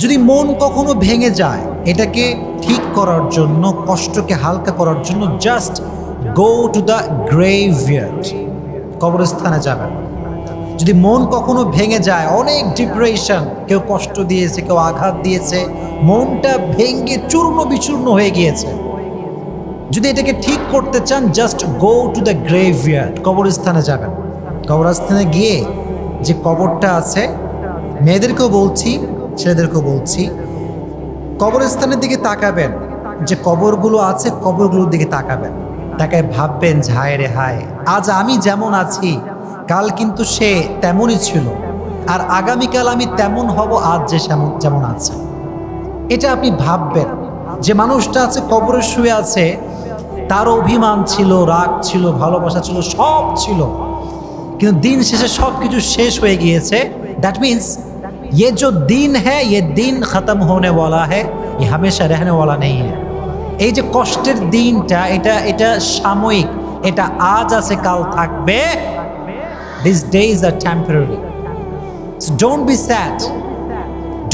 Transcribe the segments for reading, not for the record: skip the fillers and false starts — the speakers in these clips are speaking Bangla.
যদি মন কখনো ভেঙে যায়, এটাকে ঠিক করার জন্য, কষ্টকে হালকা করার জন্য জাস্ট গো টু দ্য গ্রেভইয়ার্ড, কবরস্থানে যাবেন। যদি মন কখনো ভেঙে যায়, অনেক ডিপ্রেশন, কেউ কষ্ট দিয়েছে, কেউ আঘাত দিয়েছে, মনটা ভেঙে চূর্ণ বিচূর্ণ হয়ে গিয়েছে, যদি এটাকে ঠিক করতে চান জাস্ট গো টু দ্য গ্রেভইয়ার্ড, কবরস্থানে যাবেন। কবরস্থানে গিয়ে যে কবরটা আছে, মেয়েদেরকেও বলছি, ছেলেদেরকেও বলছি, কবরস্থানের দিকে তাকাবেন, যে কবরগুলো আছে কবরগুলোর দিকে তাকাবেন, তাকায় ভাববেন যে হায় রে হায়, আজ আমি যেমন আছি কাল কিন্তু সে তেমনই ছিল, আর আগামীকাল আমি তেমন হব আজ যে যেমন আছে। এটা আপনি ভাববেন। যে মানুষটা আছে কবরে শুয়ে আছে, তার অভিমান ছিল, রাগ ছিল, ভালোবাসা ছিল, সব ছিল, কিন্তু দিন শেষে সব কিছু শেষ হয়ে গিয়েছে। দ্যাট মিন্স ये जो दिन है ये दिन खत्म होने वाला है, ये हमेशा रहने वाला नहीं है। এই যে কষ্টের দিনটা, এটা সাময়িক, এটা আজ আছে কাল থাকবে। These days are temporary, so don't be sad,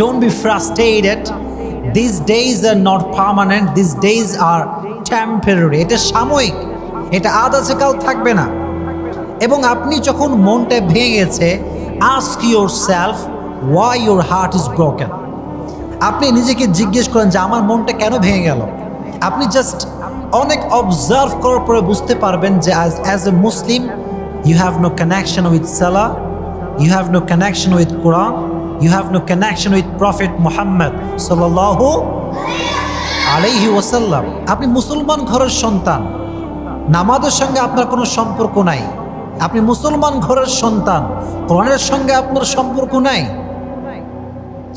don't be frustrated. These days are not permanent, these days are temporary. এটা সাময়িক, এটা আজ আছে কাল থাকবে না। এবং আপনি যখন মনটা ভেঙে গেছে, ask yourself why your heart is broken. আপনি নিজেকে জিজ্ঞেস করেন যে আমার মনটা কেন ভেঙে গেল। আপনি জাস্ট অনেক অবজার্ভ করার পরে বুঝতে পারবেন যে as a Muslim you have no connection with Salah, you have no connection with Quran, you have no connection with Prophet Muhammad sallallahu alayhi wasallam. আপনি মুসলমান ঘরের সন্তান, নামাজের সঙ্গে আপনার কোনো সম্পর্ক নাই। আপনি মুসলমান ঘরের সন্তান, কোরআনের সঙ্গে আপনার সম্পর্ক নাই।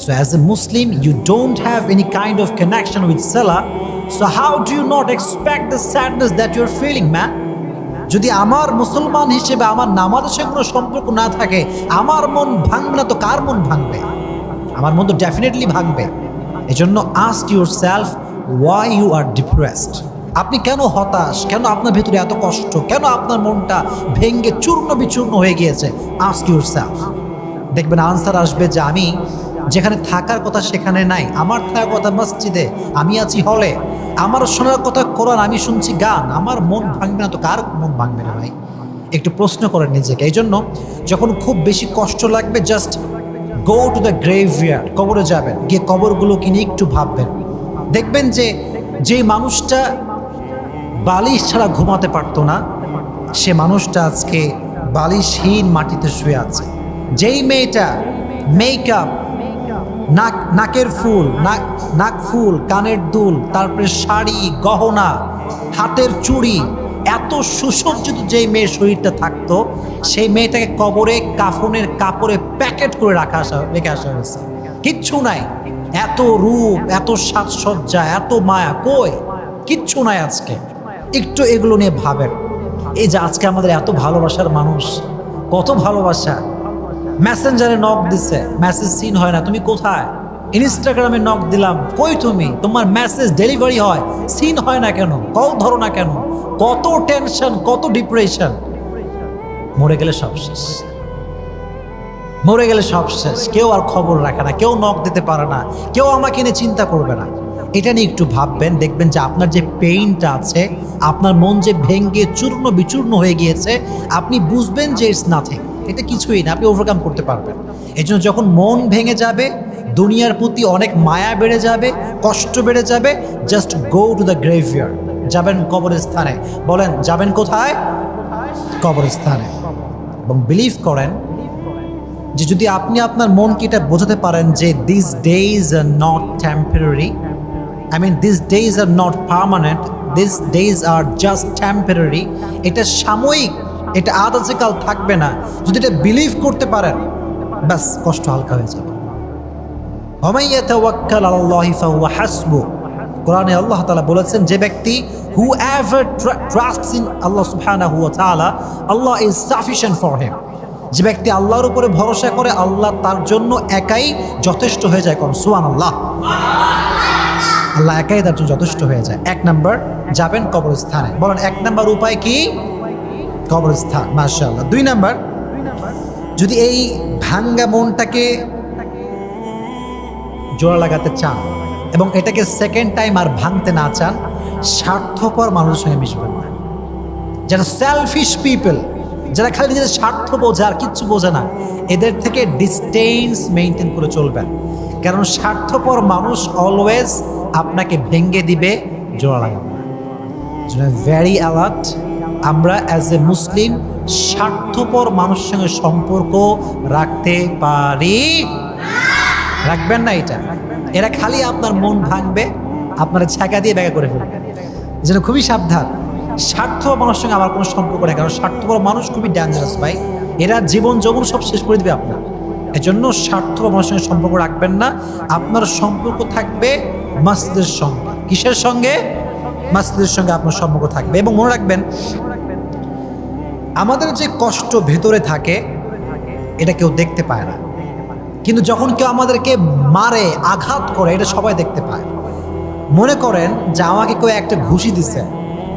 So as a Muslim you don't have any kind of connection with Salah, so how do you not expect the sadness that you're feeling, man? যদি আমার মুসলমান হিসেবে আমার নামাজের সঙ্গে কোনো সম্পর্ক না থাকে, আমার মন ভাঙবে না তো কার মন ভাঙবে? আমার মন তো ডেফিনেটলি ভাঙবে। এজন্য ask yourself why you are depressed. আপনি কেন হতাশ, কেন আপনার ভেতরে এত কষ্ট, কেন আপনার মনটা ভেঙে চূর্ণ বিচূর্ণ হয়ে গিয়েছে? ask yourself, দেখবেন আনসার আসবে যে আমি যেখানে থাকার কথা সেখানে নাই, আমার থাকার কথা মসজিদে, আমি আছি হলে, আমার শোনার কথা কোরআন, আমি শুনছি গান, আমার মন ভাঙবে না তো কার মন ভাঙবে না ভাই? একটু প্রশ্ন করেন নিজেকে। এই জন্য যখন খুব বেশি কষ্ট লাগবে জাস্ট গো টু দ্য গ্রেভইয়ার্ড, কবরে যাবেন, গিয়ে কবরগুলোকে নিয়ে একটু ভাববেন। দেখবেন যে মানুষটা বালিশ ছাড়া ঘুমাতে পারতো না, সে মানুষটা আজকে বালিশহীন মাটিতে শুয়ে আছে। যেই মেয়েটা মেকআপ, নাকের ফুল, নাক ফুল, কানের দুল, তারপরে শাড়ি, গহনা, হাতের চুড়ি, এত সুসজ্জিত যেই মেয়ের শরীরটা থাকতো, সেই মেয়েটাকে কবরে কাফনের কাপড়ে প্যাকেট করে রেখে আসা হয়েছে। কিচ্ছু নাই, এত রূপ, এত সাজসজ্জা, এত মায়া, কই? কিচ্ছু নাই আজকে। একটু এগুলো নিয়ে ভাবেন। এই যে আজকে আমাদের এত ভালোবাসার মানুষ, কত ভালোবাসা, মেসেঞ্জারে নক দিছে, মেসেজ সিন হয় না, তুমি কোথায়? ইনস্টাগ্রামে নক দিলাম, কই তুমি? তোমার মেসেজ ডেলিভারি হয়, সিন হয় না কেন? কল ধরো না কেন? কত টেনশন, কত ডিপ্রেশন। মরে গেলে সব শেষ, মরে গেলে সব শেষ। কেউ আর খবর রাখে না, কেউ নক দিতে পারে না, কেউ আমাকে নিয়ে চিন্তা করবে না। এটা নিয়ে একটু ভাববেন, দেখবেন যে আপনার যে পেইনটা আছে, আপনার মন যে ভেঙে চূর্ণ বিচূর্ণ হয়ে গিয়েছে, আপনি বুঝবেন যে ইটস নাথিং, এটা কিছুই না, আপনি ওভারকাম করতে পারবেন। এই জন্য যখন মন ভেঙে যাবে, দুনিয়ার প্রতি অনেক মায়া বেড়ে যাবে, কষ্ট বেড়ে যাবে, জাস্ট গো টু দ্য গ্রেভইয়ার্ড, যাবেন কবরস্থানে। বলেন যাবেন কোথায়? কবরস্থানে। এবং বিলিভ করেন যে যদি আপনি আপনার মনকে এটা বোঝাতে পারেন যে this days are not temporary, I mean these days are not permanent, these days are just temporary, এটা সাময়িক, এটা আজ আছে কাল থাকবে না, যদি এটা বিলিভ করতে পারেন, ব্যাস কষ্ট হালকা হয়ে যাবে। ওয়ামান ইয়াতাওয়াক্কাল আলাল্লাহি ফাহুয়া হাসবুহ, কোরআনে আল্লাহ তাআলা বলেছেন যে ব্যক্তি whoever trusts in Allah subhanahu wa ta'ala, Allah is sufficient for him. যে ব্যক্তি আল্লাহর উপরে ভরসা করে, আল্লাহ তার জন্য একাই যথেষ্ট হয়ে যায়। কোন সুবহানাল্লাহ, আল্লাহ একাই তার জন্য যথেষ্ট হয়ে যায়। এক নাম্বার, যাবেন কবরস্থানে। বলেন এক নাম্বার উপায় কি? কবরস্থান। মাশাআল্লাহ। দুই নাম্বার, যদি এই ভাঙ্গা মনটাকে জোড়া লাগাতে চান এবং এটাকে সেকেন্ড টাইম আর ভাঙতে না চান, স্বার্থপর মানুষের সঙ্গে মিশবেন না। যারা সেলফিশ পিপল, যারা খালি নিজেদের স্বার্থ বোঝে আর কিচ্ছু বোঝে না, এদের থেকে ডিস্টেন্স মেনটেন করে চলবেন। কারণ স্বার্থপর মানুষ অলওয়েজ আপনাকে ভেঙে দিবে, জোড়া লাগাবে না। Very alert. আমরা অ্যাজ এ মুসলিম স্বার্থপর মানুষের সঙ্গে সম্পর্ক রাখতে পারি, রাখবেন না। এরা খালি আপনার মন ভাঙবে, আপনার ছ্যাঁকা দিয়ে ব্যাগা করে ফেলবে। যেন খুবই সাবধান। স্বার্থপর মানুষের সঙ্গে আমার কোনো সম্পর্ক নেই, কারণ স্বার্থপর মানুষ খুবই ডেঞ্জারাস ভাই। এরা জীবন যৌবন সব শেষ করে দিবে আপনার। এজন্য স্বার্থপর মানুষের সঙ্গে সম্পর্ক রাখবেন না। আপনার সম্পর্ক থাকবে মসজিদের সঙ্গে। কিসের সঙ্গে? মসজিদের সঙ্গে আপনার সম্পর্ক থাকবে। এবং মনে রাখবেন, আমাদের যে কষ্ট ভেতরে থাকে এটা কেউ দেখতে পায় না, কিন্তু যখন কেউ আমাদেরকে মারে, আঘাত করে, এটা সবাই দেখতে পায়। মনে করেন যে আমাকে কেউ একটা ঘুষি দিছে,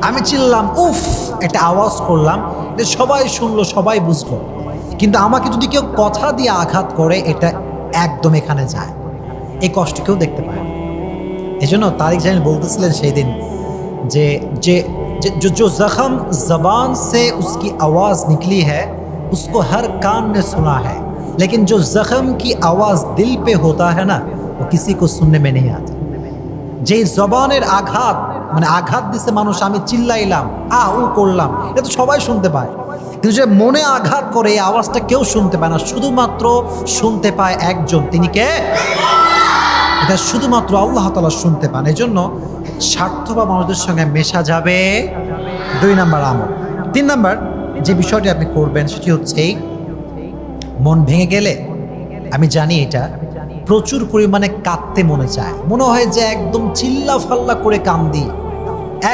আমি চিল্লাম, উফ, একটা আওয়াজ করলাম, এটা সবাই শুনলো, সবাই বুঝলো। কিন্তু আমাকে যদি কেউ কথা দিয়ে আঘাত করে, এটা একদম এখানে যায়, এই কষ্ট কেউ দেখতে পায় না। এই জন্য তারিক জামিল বলতেছিলেন সেই দিন যে যে जो जख्म जबान से उसकी आवाज़ निकली है उसको हर कान ने सुना है, लेकिन जो जख्म की आवाज़ दिल पे होता है ना वो किसी को सुनने में नहीं आती। যে জবানের আঘাত, মানে আঘাত দিছে মানুষ, আমি চিল্লাইলাম, উ করলাম, এটা তো সবাই শুনতে পায়, কিন্তু যে মনে আঘাত করে এই আওয়াজটা কেউ শুনতে পায় না, শুধুমাত্র শুনতে পায় একজন, তিনি কে? এটা শুধুমাত্র আল্লাহ তাআলা শুনতে পান। এই জন্য স্বার্থপর মানুষদের সঙ্গে মেশা যাবে। 2 নাম্বার আমল। 3 নাম্বার যে বিষয়টি আপনি করবেন সেটি হচ্ছে, মন ভেঙে গেলে আমি জানি এটা প্রচুর পরিমাণে কাঁদতে মনে চায়, মনে হয় যে একদম চিল্লা ফাল্লা করে কান্দি,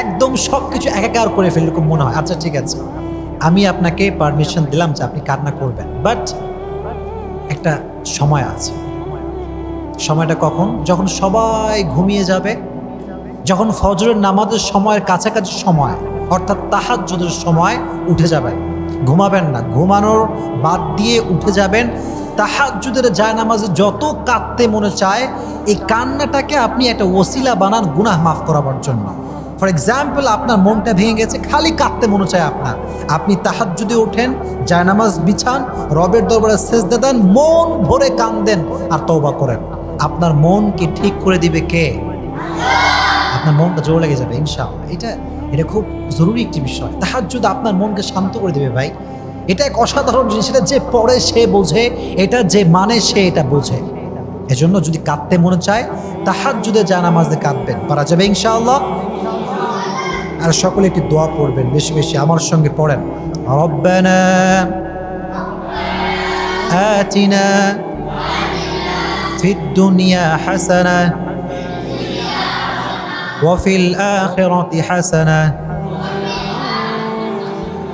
একদম সব কিছু একাকার করে ফেললে মনে হয়। আচ্ছা ঠিক আছে, আমি আপনাকে পারমিশন দিলাম যে আপনি কান্না করবেন, বাট একটা সময় আছে। সময়টা কখন? যখন সবাই ঘুমিয়ে যাবে, যখন ফজরের নামাজের সময়ের কাছাকাছি সময়, অর্থাৎ তাহাজ্জুদের সময় উঠে যাবেন। ঘুমাবেন না, ঘুমানোর বাদ দিয়ে উঠে যাবেন। তাহাজ্জুদের জায়নামাজে যত কাঁদতে মনে চায়, এই কান্নাটাকে আপনি একটা ওসিলা বানান গুনাহ মাফ করাবার জন্য। ফর এক্সাম্পল, আপনার মনটা ভেঙে গেছে, খালি কাঁদতে মনে চায় আপনার, আপনি তাহাজ্জুদে ওঠেন, জায়নামাজ বিছান, রবের দরবারে সেজদা দেন, মন ভরে কান্দেন আর তওবা করেন। আপনার মনকে ঠিক করে দিবে কে? আপনার মনটা জোর লেগে যাবে ইনশাআল্লাহ। এটা খুব জরুরি একটি বিষয়। তাহাজ্জুদ আপনার মনকে শান্ত করে দেবে ভাই। এটা এক অসাধারণ জিনিস। এটা যে পড়ে সে বোঝে, এটা যে মানে সে এটা বোঝে। এজন্য যদি কাঁদতে মনে চায়, তাহাজ্জুদে জায়নামাজে কাঁদবেন, পারা যাবে ইনশাআল্লাহ। আর সকলে একটি দোয়া পড়বেন বেশি বেশি, আমার সঙ্গে পড়েন। রব্বানা আতিনা ফিদ দুনিয়া হাসানা ওয়া ফিল আখিরাতি হাসানা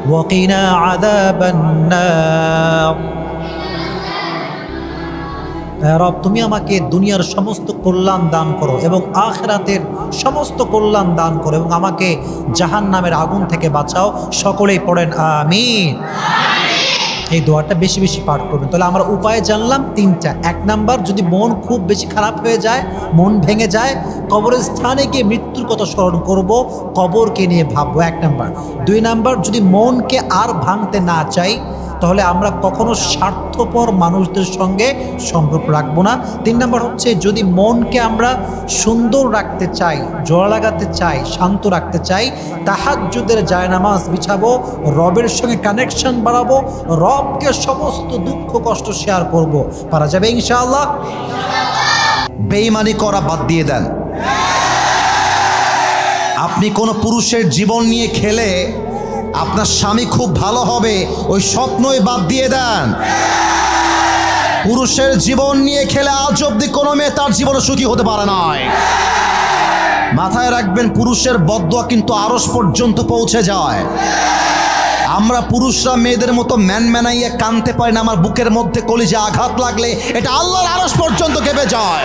ওয়া কিনা আযাবান নার। রব, তুমি আমাকে দুনিয়ার সমস্ত কল্যাণ দান করো এবং আখিরাতের সমস্ত কল্যাণ দান করো এবং আমাকে জাহান্নামের আগুন থেকে বাঁচাও। সকলেই পড়েন আমিন। এই দোয়াটা বেশি বেশি পাঠ করবেন। তাহলে আমরা উপায় জানলাম 3টা। 1 নাম্বার, যদি মন খুব বেশি খারাপ হয়ে যায়, মন ভেঙে যায়, কবরের স্থানে গিয়ে মৃত্যুর কথা স্মরণ করব, কবরকে নিয়ে ভাববো, 1 নাম্বার। 2 নাম্বার, যদি মনকে আর ভাঙতে না চাই, তাহলে আমরা কখনো স্বার্থপর মানুষদের সঙ্গে সম্পর্ক রাখবো না। 3 নাম্বার হচ্ছে, যদি মনকে আমরা সুন্দর রাখতে চাই, জোড়া লাগাতে চাই, শান্ত রাখতে চাই, তাহাজ্জুদের জায়নামাজ বিছাবো, রবের সঙ্গে কানেকশন বাড়াবো, রবকে সমস্ত দুঃখ কষ্ট শেয়ার করব। পারা যাবে ইনশাআল্লাহ। বেঈমানি করা বাদ দিয়ে দেন। আপনি কোনো পুরুষের জীবন নিয়ে খেলে আপনার স্বামী খুব ভালো হবে, ওই স্বপ্নই বাদ দিয়ে দেন। পুরুষের জীবন নিয়ে খেলে আজ অব্দি কোনো মেয়ে তার জীবনে সুখী হতে পারে নাই। মাথায় রাখবেন, পুরুষের বদদোয়া কিন্তু আরশ পর্যন্ত পৌঁছে যায়। আমরা পুরুষরা মেয়েদের মতো ম্যানাইয়ে কানতে পারি না। আমার বুকের মধ্যে কলিজা আঘাত লাগলে এটা আল্লাহর আরশ পর্যন্ত কেঁপে যায়।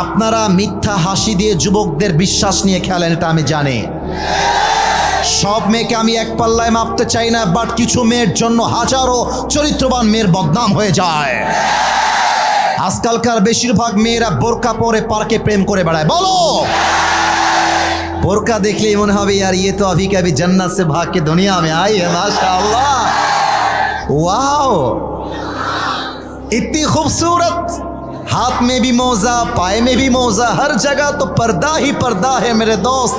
আপনারা মিথ্যা হাসি দিয়ে যুবকদের বিশ্বাস নিয়ে খেলেন, এটা আমি জানি। সব মেয়েকে আমি এক পাল্লায় মাপতে চাই না, বাট কিছু মেয়ের জন্য হাজারো চরিত্রবান মেয়ের বদনাম হয়ে যায়। আজকালকার বেশিরভাগ মেয়েরা বোরকা পরে পার্কে প্রেম করে বেড়ায়। বলো, বোরকা দেখলেই মনে হবে यार ये तो अभी कभी जन्नत से भाग के दुनिया में आई है माशाअल्लाह, वाओ इतनी खूबसूरत, हाथ में भी मोजा, पाए में भी मोजा, हर जगह तो पर्दा ही पर्दा है मेरे दोस्त।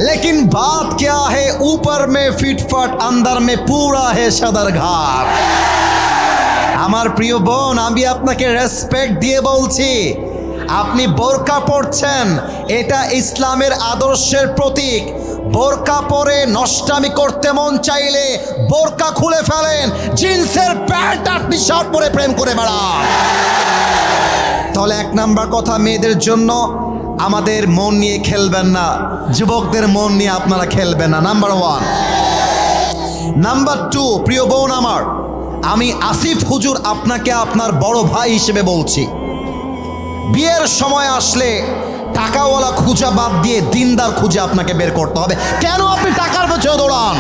लेकिन बात क्या है, ऊपर में फिटफाट, अंदर में पूरा है सदरघाट। আমার প্রিয় বোন, আমি আপনাকে রেসপেক্ট দিয়ে বলছি, আপনি বোরকা পরছেন, এটা ইসলামের আদর্শের প্রতীক। বোরকা পরে নষ্টামি করতে মন চাইলে বোরকা খুলে ফেলেন, জিন্সের প্যান্ট আর টি শার্ট পরে প্রেম করে বেড়ান। তাহলে এক নাম্বার কথা, মেয়েদের জন্য আমাদের মন নিয়ে খেলবেন না, যুবকদের মন নিয়ে আপনারা খেলবেন না, নাম্বার ওয়ান। নাম্বার টু, প্রিয় বোন আমার, আমি আসিফ হুজুর আপনাকে আপনার বড় ভাই হিসেবে বলছি, বিয়ের সময় আসলে টাকাওয়ালা খুঁজা বাদ দিয়ে দিনদার খুঁজে আপনাকে বের করতে হবে। কেন আপনি টাকার পেছনে দৌড়ান?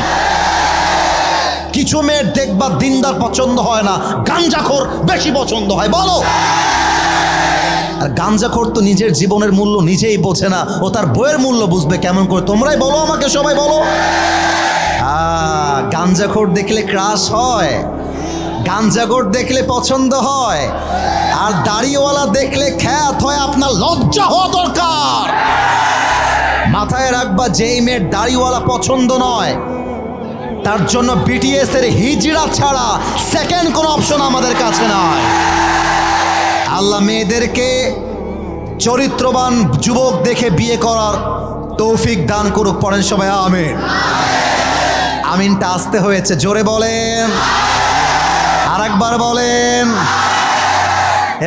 কিছু মেয়ের দেখবা দিনদার পছন্দ হয় না, গাঞ্জাখোর বেশি পছন্দ হয়। বলো, আর গাঞ্জাখোর তো নিজের জীবনের মূল্য নিজেই বোঝে না, ও তার বইয়ের মূল্য বুঝবে কেমন করে? তোমরাই বলো আমাকে, সবাই বলো। গাঞ্জাখোর দেখলে ক্রাশ হয়, গাঞ্জাখোর দেখলে পছন্দ হয়, আর দাড়িওয়ালা দেখলে খ্যাত হয়। আপনার লজ্জা হওয়া দরকার। মাথায় রাখবা, যেই মেয়ের দাড়িওয়ালা পছন্দ নয়, তার জন্য বিটিএস এর হিজড়া ছাড়া সেকেন্ড কোনো অপশন আমাদের কাছে নয়। আল্লাহ মেয়েদেরকে চরিত্রবান যুবক দেখে বিয়ে করার তৌফিক দান করুক। পড়েন সবাই আমিন। আমিনটা আসতে হয়েছে, জোরে বলেন, আর একবার বলেন।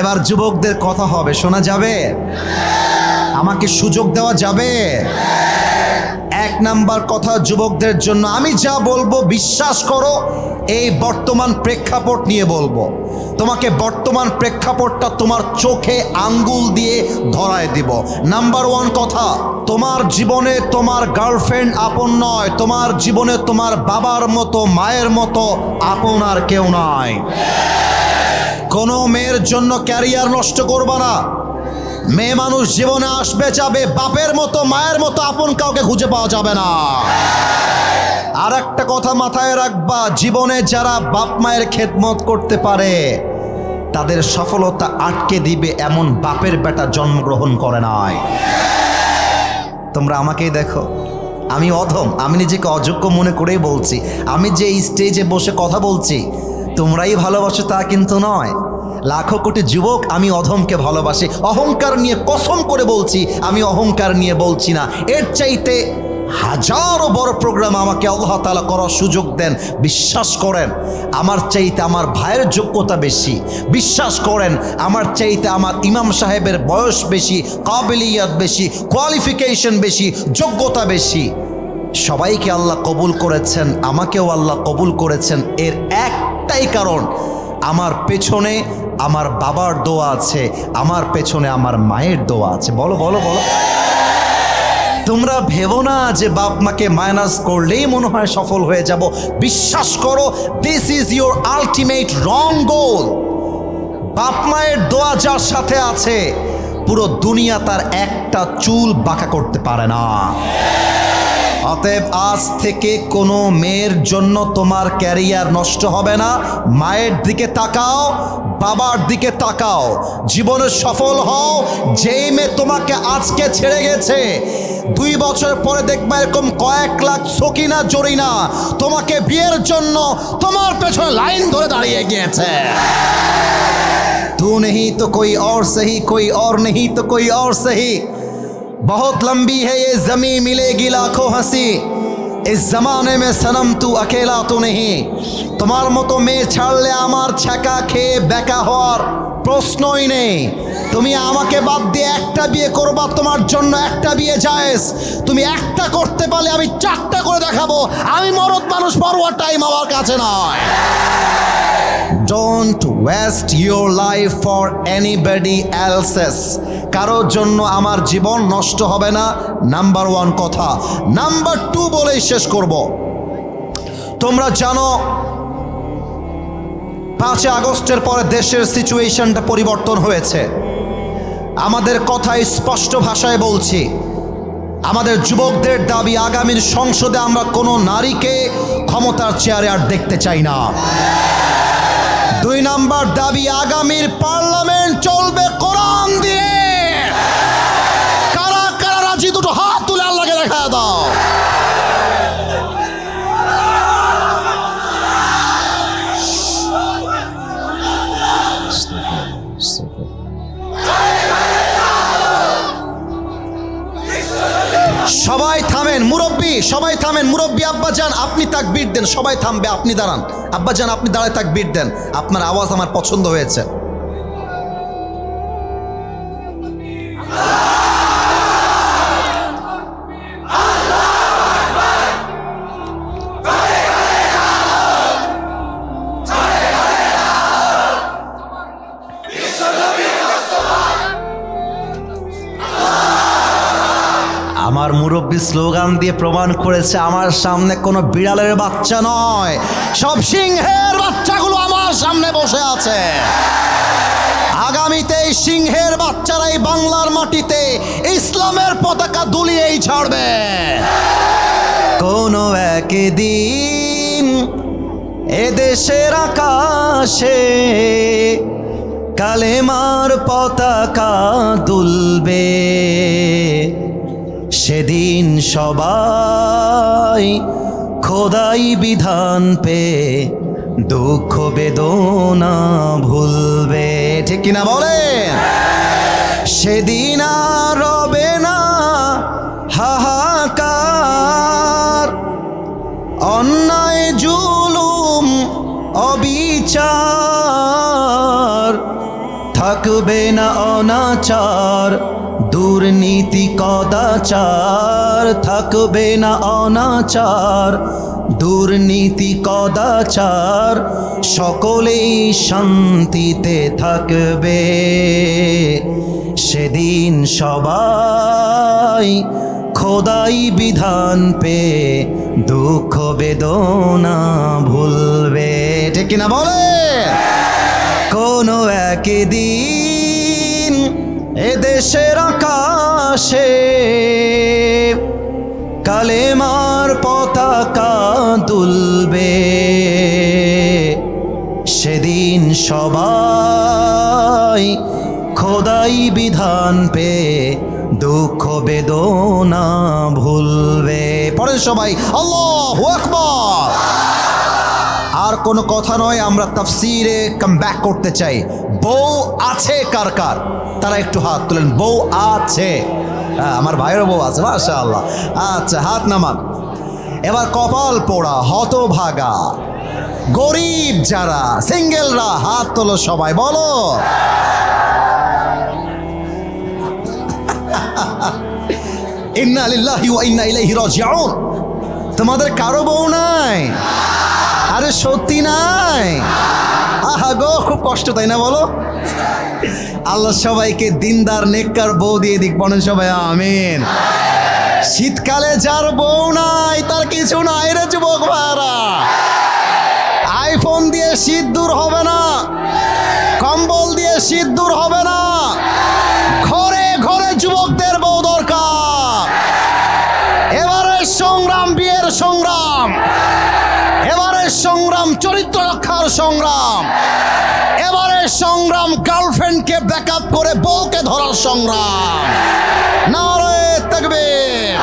এবার যুবকদের কথা হবে, শোনা যাবে? আমাকে সুযোগ দেওয়া যাবে? এক নাম্বার কথা যুবকদের জন্য, আমি যা বলবো বিশ্বাস করো, এই বর্তমান প্রেক্ষাপট নিয়ে বলবো। তোমাকে বর্তমান প্রেক্ষাপটটা তোমার চোখে আঙ্গুল দিয়ে ধরায় দিব। নাম্বার ওয়ান কথা, তোমার জীবনে তোমার গার্লফ্রেন্ড আপন নয়, তোমার জীবনে তোমার বাবার মতো মায়ের মতো আপন আর কেউ নয়। কোনো মেয়ের জন্য ক্যারিয়ার নষ্ট করবা না। মেয়ে মানুষ জীবনে আসবে যাবে, বাপের মতো মায়ের মতো আপন কাউকে খুঁজে পাওয়া যাবে না। আর একটা কথা মাথায় রাখবা, জীবনে যারা বাপ মায়ের খেদমত করতে পারে তাদের সফলতা আটকে দিবে এমন বাপের বেটা জন্মগ্রহণ করে নাই। তোমরা আমাকেই দেখো, আমি অধম, আমি নিজেকে অযোগ্য মনে করেই বলছি। আমি যে এই স্টেজে বসে কথা বলছি, তোমরাই ভালোবাসো তা কিন্তু নয়। লাখো কোটি যুবক আমি অধমকে ভালোবাসি, অহংকার নিয়ে কসম করে বলছি, আমি অহংকার নিয়ে বলছি না। এর চাইতে হাজারো বড় প্রোগ্রাম আমাকে আল্লাহ তাআলা করার সুযোগ দেন। বিশ্বাস করেন, আমার চাইতে আমার ভাইয়ের যোগ্যতা বেশি। বিশ্বাস করেন, আমার চাইতে আমার ইমাম সাহেবের বয়স বেশি, কাবিলিয়াত বেশি, কোয়ালিফিকেশন বেশি, যোগ্যতা বেশি। সবাইকে আল্লাহ কবুল করেছেন, আমাকেও আল্লাহ কবুল করেছেন। এর একটাই কারণ, আমার পেছনে আমার বাবার দোয়া আছে, আমার পেছনে আমার মায়ের দোয়া আছে। বলো বলো বলো। তোমরা ভেবো না যে বাপ মাকে মাইনাস করলেই মনে হয় সফল হয়ে যাব। বিশ্বাস করো, দিস ইজ ইউর আলটিমেট রং গোল। বাপ মায়ের দোয়া যার সাথে আছে, পুরো দুনিয়া তার একটা চুল বাঁকা করতে পারে না। অতএব আজ থেকে কোনো মেয়ের জন্য তোমার ক্যারিয়ার নষ্ট হবে না। মায়ের দিকে তাকাও, বাবার দিকে তাকাও, জীবনে সফল হও। যেই মেয়ে তোমাকে আজকে ছেড়ে গেছে, 2 বছর পরে দেখবা এরকম কয়েক লাখ সকিনা জরিনা তোমাকে বিয়ের জন্য তোমার পেছনে লাইন ধরে দাঁড়িয়ে গিয়েছে। तू नहीं तो कोई और सही, कोई और नहीं तो कोई और सही, बहुत लंबी है ये जमीन, मिलेगी लाखों हंसी, इस जमाने में सनम तू अकेला तो नहीं। তোমার মতো মেয়ে ছাড়লে আমার ছ্যাঁকা খেয়ে বেকা হওয়ার প্রশ্নই নেই। তুমি আমাকে বাদ দিয়ে একটা বিয়ে করবা, তোমার জন্য একটা বিয়ে জায়েজ। তুমি একটা করতে পারলে আমি 4টা করে দেখাবো। আমি মরদ মানুষ, পরোয়া টাইম আমার কাছে নয়। Don't waste your life for anybody else's. কারোর জন্য আমার জীবন নষ্ট হবে না, নাম্বার 1 কথা। নাম্বার 2 বলেই শেষ করব। তোমরা জানো 5 আগস্টের পরে দেশের সিচুয়েশনটা পরিবর্তন হয়েছে। আমাদের কথাই স্পষ্ট ভাষায় বলছি, আমাদের যুবকদের দাবি আগামীর সংসদে আমরা কোনো নারীকে ক্ষমতার চেয়ারে আর দেখতে চাই না। 2 নাম্বার দাবি, আগামীর পার্লামেন্ট চলবে কোরআন দিয়ে। কারা কারা রাজি দুটো হাত তুলে আল্লাহকে দেখা দাও। সবাই থামেন, মুরব্বী সবাই থামেন। মুরব্বী আব্বাজান আপনি তাকবীর দেন, সবাই থামবে, আপনি দাঁড়ান। আব্বাজান আপনি দাঁড়ায় তাকবীর দেন, আপনার আওয়াজ আমার পছন্দ হয়েছে। আমার মুরব্বী স্লোগান দিয়ে প্রমাণ করেছে আমার সামনে কোনো বিড়ালের বাচ্চা নয়, সব সিংহের বাচ্চাগুলো আমার সামনে বসে আছে। আগামীতে এই সিংহের বাচ্চারাই বাংলার মাটিতে ইসলামের পতাকা দুলিয়েই ছাড়বে। কোনো একদিন এদেশের আকাশে কালেমার পতাকা দুলবে, সেদিন সবাই খোদাই বিধান পে দুঃখ বেদনা ভুলবে। ঠিক কিনা বলেন? সেদিন আর রবে না হাহাকার, অন্যায় জুলুম অবিচার, থাকবে না অনাচার দুর্নীতি কদাচার, থাকবে না অনাচার দুর্নীতি কদাচার, সকলেই শান্তিতে থাকবে। সেদিন সবাই খোদাই বিধান পে দুঃখ বেদনা ভুলবে। ঠিক কিনা বলে? কোনো একদিন এদেশের আকাশে কালেমার পতাকা দুলবে, সেদিন সবাই খোদাই বিধান পে দুঃখ বেদনা ভুলবে। পড়েন সবাই আল্লাহু আকবার। আর কোনো কথা নয়, আমরা তাফসীরে কাম ব্যাক করতে চাই। বউ আছে কার কার? তারা একটু হাত তুলেন। বউ আছে? আমার ভাইয়েরও বউ আছে, মাশাআল্লাহ। আচ্ছা, হাত নামান। এবার কপাল পোড়া, হতভাগা, গরিব যারা, সিঙ্গেলরা হাত তোলো সবাই, বলো। ইন্না লিল্লাহি ওয়া ইন্না ইলাইহি রাজিউন। তোমাদের কারো বউ নাই? আরে সত্যি নাই? আহা গো, খুব কষ্ট, তাই না বলো? আল্লাহ সবাইকে দিনদার নেককার বউ দিয়ে দিক, বলেন সবাই আমিন। শীতকালে যার বউ নাই তার কিছু নাই রে যুবক ভাইরা। আইফোন দিয়ে শীত দূর হবে না, কম্বল দিয়ে শীত দূর হবে না, ঘরে ঘরে যুবকদের বউ দরকার। এবারের সংগ্রাম বিয়ের সংগ্রাম, এবারের সংগ্রাম চরিত্র রক্ষার সংগ্রাম, এবারের সংগ্রাম গার্লফ্রেন্ডকে ব্যাকআপ করে বউকে ধরার সংগ্রাম। নারে তাকবীর।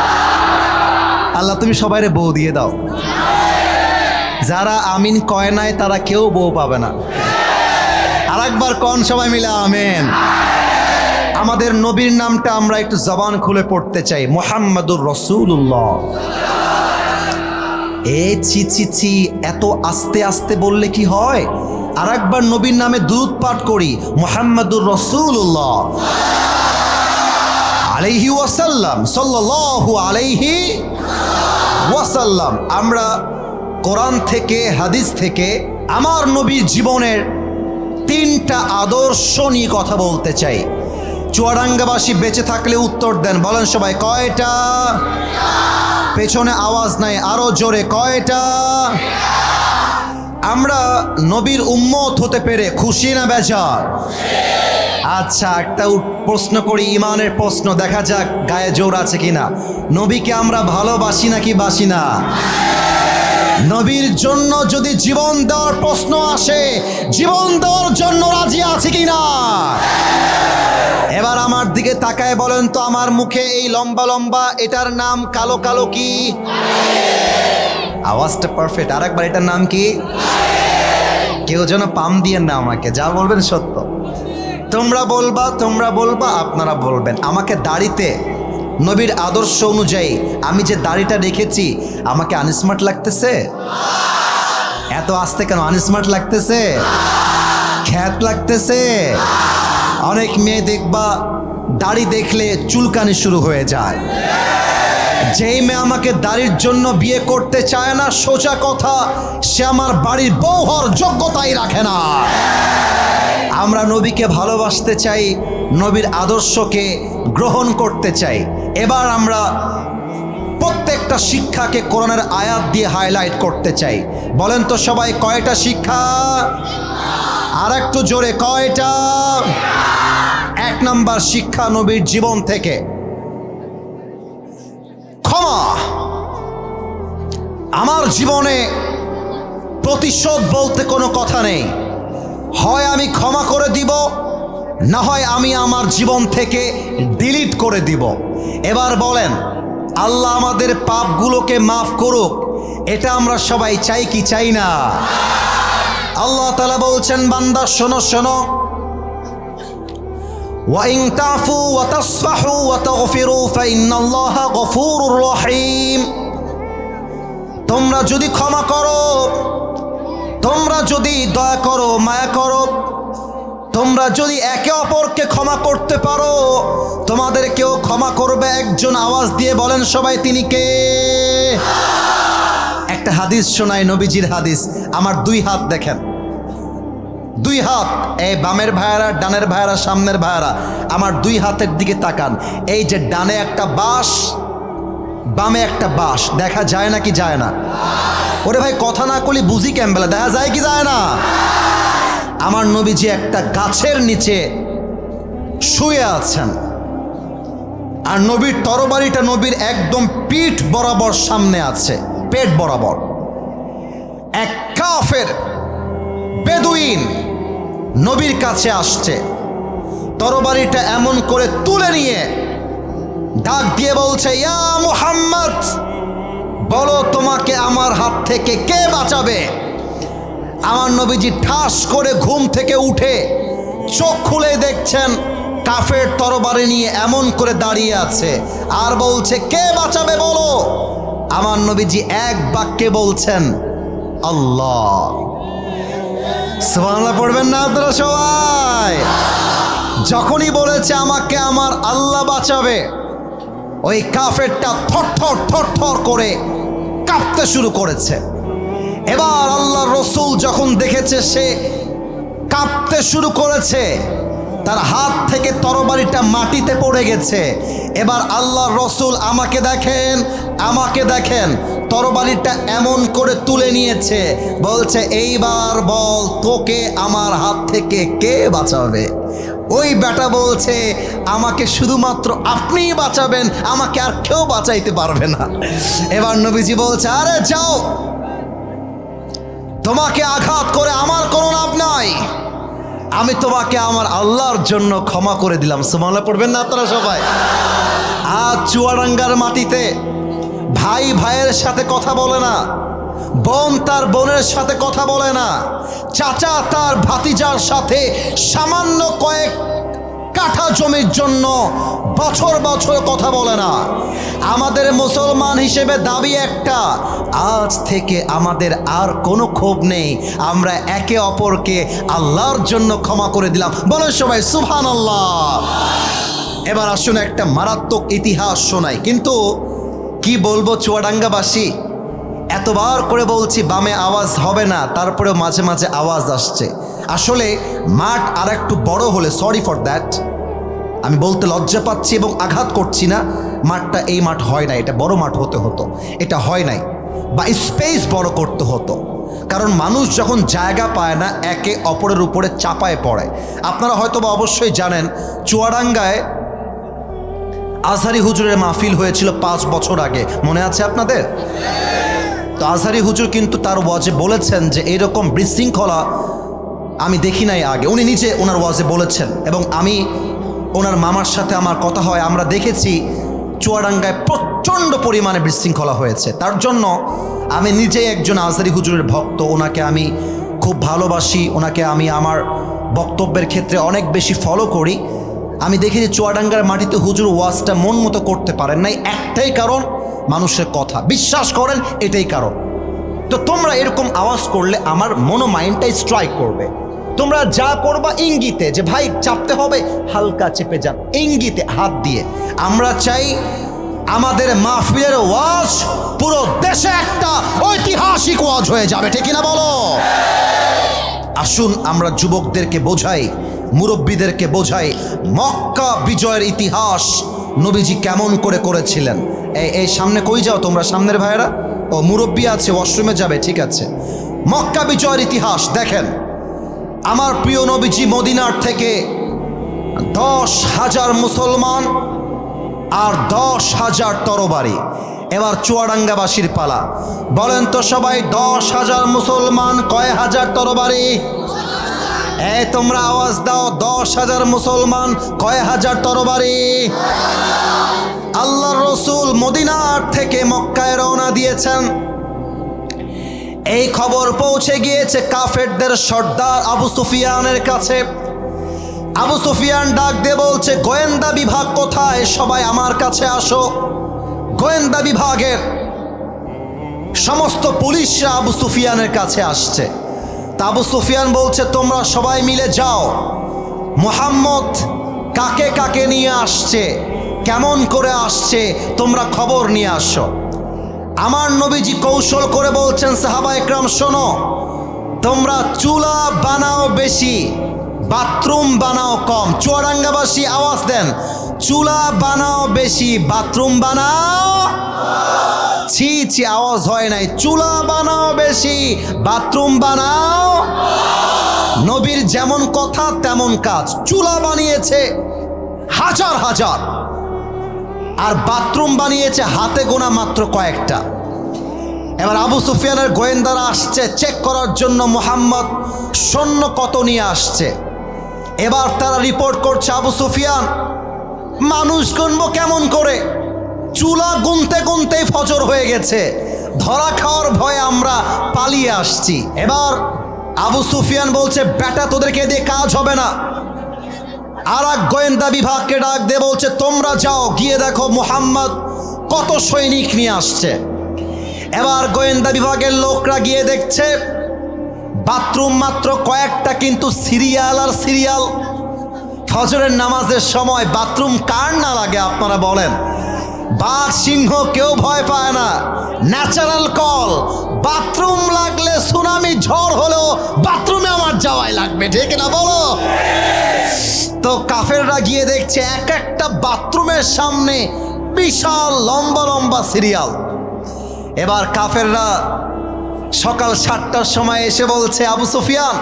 আল্লাহ তুমি সবাইরে বউ দিয়ে দাও। যারা আমিন কয় নাই তারা কেউ বউ পাবে না। আর একবার কন সবাই মিলে আমিন। আমাদের নবীর নামটা আমরা একটু জবান খুলে পড়তে চাই, মুহাম্মাদুর রাসূলুল্লাহ। এ ছি ছি ছি, এত আস্তে আস্তে বললে কি হয়? আর একবার নবীর নামে দুরূদ পাঠ করি, মুহাম্মাদুর রাসূলুল্লাহ আলাইহি ওয়াসাল্লাম, সাল্লাল্লাহু আলাইহি ওয়াসাল্লাম। আমরা কোরআন থেকে, হাদিস থেকে আমার নবীর জীবনের 3টা আদর্শ নিয়ে কথা বলতে চাই। চুয়াডাঙ্গাবাসী বেঁচে থাকলে উত্তর দেন, বলেন সবাই কয়টা? পেছনে আওয়াজ নাই, আরো জোরে কয়টা? আমরা নবীর উম্মত হতে পেরে খুশি না বেজার? আচ্ছা, একটা প্রশ্ন করি, ইমানের প্রশ্ন, দেখা যাক গায়ে জোর আছে কিনা। নবীকে আমরা ভালোবাসি নাকি বাসি না? নবীর জন্য যদি জীবন দেওয়ার প্রশ্ন আসে, জীবন দেওয়ার জন্য রাজি আছে কিনা? এবার আমার দিকে তাকায় বলেন তো, আমার মুখে এই লম্বা লম্বা এটার নাম কালো কালো কি? আওয়াজটা পারফেক্ট, আর একবার, এটার নাম কি? কেউ যেন পাম দিয়েন না আমাকে, যা বলবেন সত্য। তোমরা বলবা, আপনারা বলবেন। আমাকে দাড়িতে নবীর আদর্শ অনুযায়ী আমি যে দাড়িটা রেখেছি, আমাকে আনস্মার্ট লাগতেছে? এত আস্তে কেন? আনস্মার্ট লাগতেছে? খ্যাত লাগতেছে? অনেক মেয়ে দেখবা দাড়ি দেখলে চুলকানি শুরু হয়ে যায়। যেই মেয়ে আমাকে দাড়ির জন্য বিয়ে করতে চায় না, সোজা কথা, সে আমার বাড়ির বউ হওয়ার যোগ্যতাই রাখে না। আমরা নবীকে ভালোবাসতে চাই, নবীর আদর্শকে গ্রহণ করতে চাই। এবার আমরা প্রত্যেকটা শিক্ষাকে কোরআনের আয়াত দিয়ে হাইলাইট করতে চাই। বলেন তো সবাই, কয়টা শিক্ষা? আর একটু জোরে, কয়টা? 1 নাম্বার শিক্ষা নবীর জীবন থেকে, ক্ষমা। আমার জীবনে প্রতিশোধ বলতে কোনো কথা নেই। হয় আমি ক্ষমা করে দিব, না হয় আমি আমার জীবন থেকে ডিলিট করে দিব। এবার বলেন, আল্লাহ আমাদের পাপগুলোকে মাফ করুক, এটা আমরা সবাই চাই কি চাই না? আল্লাহ তাআলা বলছেন, বান্দা শোনো শোনো, ওয়া ইন তাফু ওয়া তাসফাহু ওয়া তাগফিরু ফাইন্নাল্লাহা গফুরুর রহিম। তোমরা যদি ক্ষমা করো, তোমরা যদি দয়া করো, মায়া করো, তোমরা যদি একে অপরকে ক্ষমা করতে পারো, তোমাদেরকেও ক্ষমা করবে একজন। আওয়াজ দিয়ে বলেন সবাই, তিনি কে? একটা হাদিস শোনাই, নবীজির হাদিস। আমার 2 হাত দেখেন, 2 হাত, এই বামের ভাইয়ারা, ডানের ভাইয়ারা, সামনের ভাইয়ারা, আমার 2 হাতের দিকে তাকান। এই যে ডানে একটা বাঁশ, বামে একটা বাঁশ, দেখা যায় না কি যায় না? ওরে ভাই, কথা না করলে বুঝি ক্যাম্বেলা, দেখা যায় কি যায় না? আমার নবীজি একটা গাছের নিচে শুয়ে আছেন, আর নবীর তরবারিটা নবীর একদম পিঠ বরাবর সামনে আছে, পেট বরাবর। এক কাফের বেদুইন নবীর কাছে আসছে, তরবারিটা এমন করে তুলে নিয়ে ডাক দিয়ে বলছে, ইয়া মুহাম্মদ, বলো তোমাকে আমার হাত থেকে কে বাঁচাবে? আমার নবীজি ঠাস করে ঘুম থেকে উঠে চোখ খুলে দেখছেন কাফের তরবারি নিয়ে এমন করে দাঁড়িয়ে আছে, আর বলছে, কে বাঁচাবে বলো? আমার নবীজি এক বাক্যে বলছেন, আল্লাহ। সুবহানাল্লাহ পড়বেন না আপনারা সবাই? যখনই বলেছে আমাকে আমার আল্লাহ বাঁচাবে, ওই কাফেরটা থরথর থরথর করে কাঁপতে শুরু করেছে। এবার আল্লাহর রসুল যখন দেখেছে সে কাঁপতে শুরু করেছে, তার হাত থেকে তরবারিটা মাটিতে পড়ে গেছে। এবার আল্লাহর রসুল আমাকে দেখেন, তরবারিটা এমন করে তুলে নিয়েছে, বলছে, এইবার বল তোকে আমার হাত থেকে কে বাঁচাবে? ওই বেটা বলছে, আমাকে শুধুমাত্র আপনিই বাঁচাবেন, আমাকে আর কেউ বাঁচাইতে পারবে না। এবার নবীজি বলছে, আরে যাও, তোমাকে আঘাত করে আমার কোনো লাভ নাই, আমি তোমাকে আমার আল্লাহর জন্য ক্ষমা করে দিলাম। সুবহানাল্লাহ পড়বেন না আপনারা সবাই? আজ চুয়াডাঙ্গার মাটিতে ভাই ভাইয়ের সাথে কথা বলে না, বোন তার বোনের সাথে কথা বলে না, চাচা তার ভাতিজার সাথে সামান্য কয়েক কাঠা জমির জন্য বছর বছর কথা বলে না। আমাদের মুসলমান হিসেবে দাবি একটা, আজ থেকে আমাদের আর কোনো ক্ষোভ নেই, আমরা একে অপরকে আল্লাহর জন্য ক্ষমা করে দিলাম। বলেন সবাই সুবহানাল্লাহ। এবার আসুন একটা মারাত্মক ইতিহাস শোনাই, কিন্তু কি বলবো চুয়াডাঙ্গাবাসী, এতবার করে বলছি বামে আওয়াজ হবে না, তারপরেও মাঝে মাঝে আওয়াজ আসছে। আসলে মাঠ আর একটু বড় হলে, সরি ফর দ্যাট, আমি বলতে লজ্জা পাচ্ছি এবং আঘাত করছি না, মাঠটা এই মাঠ হয় না, এটা বড় মাঠ হতে হতো, এটা হয় নাই, বা স্পেস বড় করতে হতো। কারণ মানুষ যখন জায়গা পায় না একে অপরের উপরে চাপায় পড়ে। আপনারা হয়তো বা অবশ্যই জানেন, চুয়াডাঙ্গায় আজহারি হুজুরের মাহফিল হয়েছিল 5 বছর আগে, মনে আছে আপনাদের? তো আজহারি হুজুর কিন্তু তার ওয়াজে বলেছেন যে এইরকম বিশৃঙ্খলা আমি দেখি নাই আগে। উনি নিজে ওনার ওয়াজে বলেছেন, এবং আমি ওনার মামার সাথে আমার কথা হয়, আমরা দেখেছি চুয়াডাঙ্গায় প্রচণ্ড পরিমাণে বিশৃঙ্খলা হয়েছে। তার জন্য আমি নিজেই একজন আজহারি হুজুরের ভক্ত, ওনাকে আমি খুব ভালোবাসি, ওনাকে আমি আমার বক্তব্যের ক্ষেত্রে অনেক বেশি ফলো করি। আমি দেখেছি চুয়াডাঙ্গার মাটিতে হুজুর ওয়াজটা মন মতো করতে পারেন নাই, একটাই কারণ মানুষের কথা, বিশ্বাস করেন এটাই কারণ। তো তোমরা এরকম আওয়াজ করলে আমার মাইন্ডটাই স্ট্রাইক করবে। তোমরা যা করবা ইঙ্গিতে, যে ভাই চাপতে হবে, হালকা চেপে যান, ইঙ্গিতে হাত দিয়ে। আমরা চাই আমাদের মাহফিলের ওয়াজ পুরো দেশে একটা ঐতিহাসিক ওয়াজ হয়ে যাবে, ঠিক না বলো? আসুন আমরা যুবকদেরকে বোঝাই, মুরব্বীদেরকে বোঝাই মক্কা বিজয়ের ইতিহাস নবীজি কেমন করে করেছিলেন। এই সামনে কই যাও তোমরা, সামনের ভাইয়েরা? ও মুরব্বী আছে, ওয়াশরুমে যাবে, ঠিক আছে। মক্কা বিজয়ের ইতিহাস দেখেন। আমার প্রিয় নবীজি মদিনার থেকে 10,000 মুসলমান আর 10,000 তরবারি। এবার চুয়াডাঙ্গাবাসীর পালা, বলেন তো সবাই, 10,000 মুসলমান, কয় হাজার তরবারি? এই তোমরা আওয়াজ দাও, 10,000 মুসলমান, কয় হাজার তরবারি? আল্লাহর রসুল মদিনার থেকে মক্কায় রওনা দিয়েছেন। এই খবর পৌঁছে গিয়েছে কাফেরদের সর্দার আবু সুফিয়ানের কাছে। আবু সুফিয়ান ডাক দিয়ে বলছে, গোয়েন্দা বিভাগ কোথায়? সবাই আমার কাছে আসো। গোয়েন্দা বিভাগের সমস্ত পুলিশরা আবু সুফিয়ানের কাছে আসছে। তা আবু সুফিয়ান বলছে, তোমরা সবাই মিলে যাও, মুহাম্মদ কাকে কাকে নিয়ে আসছে, কেমন করে আসছে, তোমরা খবর নিয়ে আসো। আমার নবীজি কৌশল করে বলছেন, সাহাবা একরাম শোনো, তোমরা চুলা বানাও বেশি, বাথরুম বানাও কম। চুয়াডাঙ্গাবাসী আওয়াজ দেন, চুলা বানাও বেশি, বাথরুম বানাও। ছি ছি, আওয়াজ হয় নাই। চুলা বানাও বেশি, বাথরুম বানাও। নবীর যেমন কথা তেমন কাজ। চুলা বানিয়েছে হাজার হাজার, আর বাথরুম বানিয়েছে হাতে গোনা মাত্র কয়েকটা। এবার আবু সুফিয়ানের গোয়েন্দারা আসছে চেক করার জন্য মুহাম্মদ সৈন্য কত নিয়ে আসছে। এবার তারা রিপোর্ট করছে, আবু সুফিয়ান, মানুষ গুনবো কেমন করে? চুলা গুনতে গুনতেই ফজর হয়ে গেছে, ধরা খাওয়ার ভয়ে আমরা পালিয়ে আসছি। এবার আবু সুফিয়ান বলছে, বেটা তোদেরকে দিয়ে কাজ হবে না। আর এক গোয়েন্দা বিভাগকে ডাক দিয়ে বলছে, তোমরা যাও, গিয়ে দেখো মুহাম্মদ কত সৈনিক নিয়ে আসছে। এবার গোয়েন্দা বিভাগের লোকরা গিয়ে দেখছে বাথরুম মাত্র কয়েকটা, কিন্তু সিরিয়াল আর সিরিয়াল। ফজরের নামাজের সময় বাথরুম কার না লাগে আপনারা বলেন? বাঘ সিংহ কেউ ভয় পায় না, ন্যাচারাল কল। বাথরুম লাগলে সুনামি ঝড় হলেও বাথরুমে আমার যাওয়াই লাগবে, ঠিক না বলো? তো কাফেররা গিয়ে দেখছে এক একটা বাথরুমের সামনে বিশাল লম্বা লম্বা সিরিয়াল। এবার কাফেররা সকাল 7টার সময় এসে বলছে, আবু সুফিয়ান,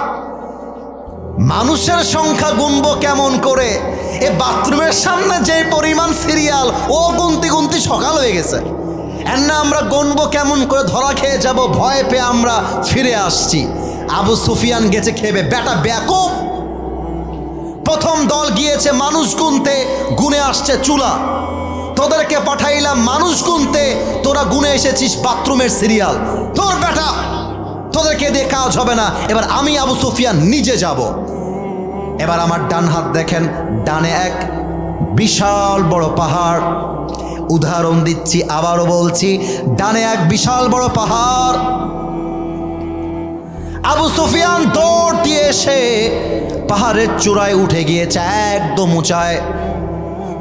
মানুষের সংখ্যা গুনবো কেমন করে? এ বাথরুমের সামনে যে পরিমাণ সিরিয়াল, ও গুনতি গুনতি সকাল হয়ে গেছে। এর না আমরা গুনবো কেমন করে? ধরা খেয়ে যাব, ভয় পেয়ে আমরা ফিরে আসছি। আবু সুফিয়ান গেছে খেবে, বেটা ব্যাকুব। প্রথম দল গিয়েছে মানুষ গুনতে, গুনে আসছে চুলা। তোদেরকে পাঠাইলাম মানুষ গুনতে, তোরা গুনে এসেছিস বাথরুমের সিরিয়াল। তোর বেটা, তোদেরকে দিয়ে কাজ হবে না। এবার আমি আবু সুফিয়ান নিজে যাব। এবার আমার ডান হাত দেখেন, ডানে এক বিশাল বড় পাহাড়। উদাহরণ দিচ্ছি, আবারও বলছি, ডানে এক বিশাল বড় পাহাড়। আবু সুফিয়ান দৌড় দিয়ে এসে পাহাড়ের চূড়ায় উঠে গিয়েছে, একদম উঁচায়।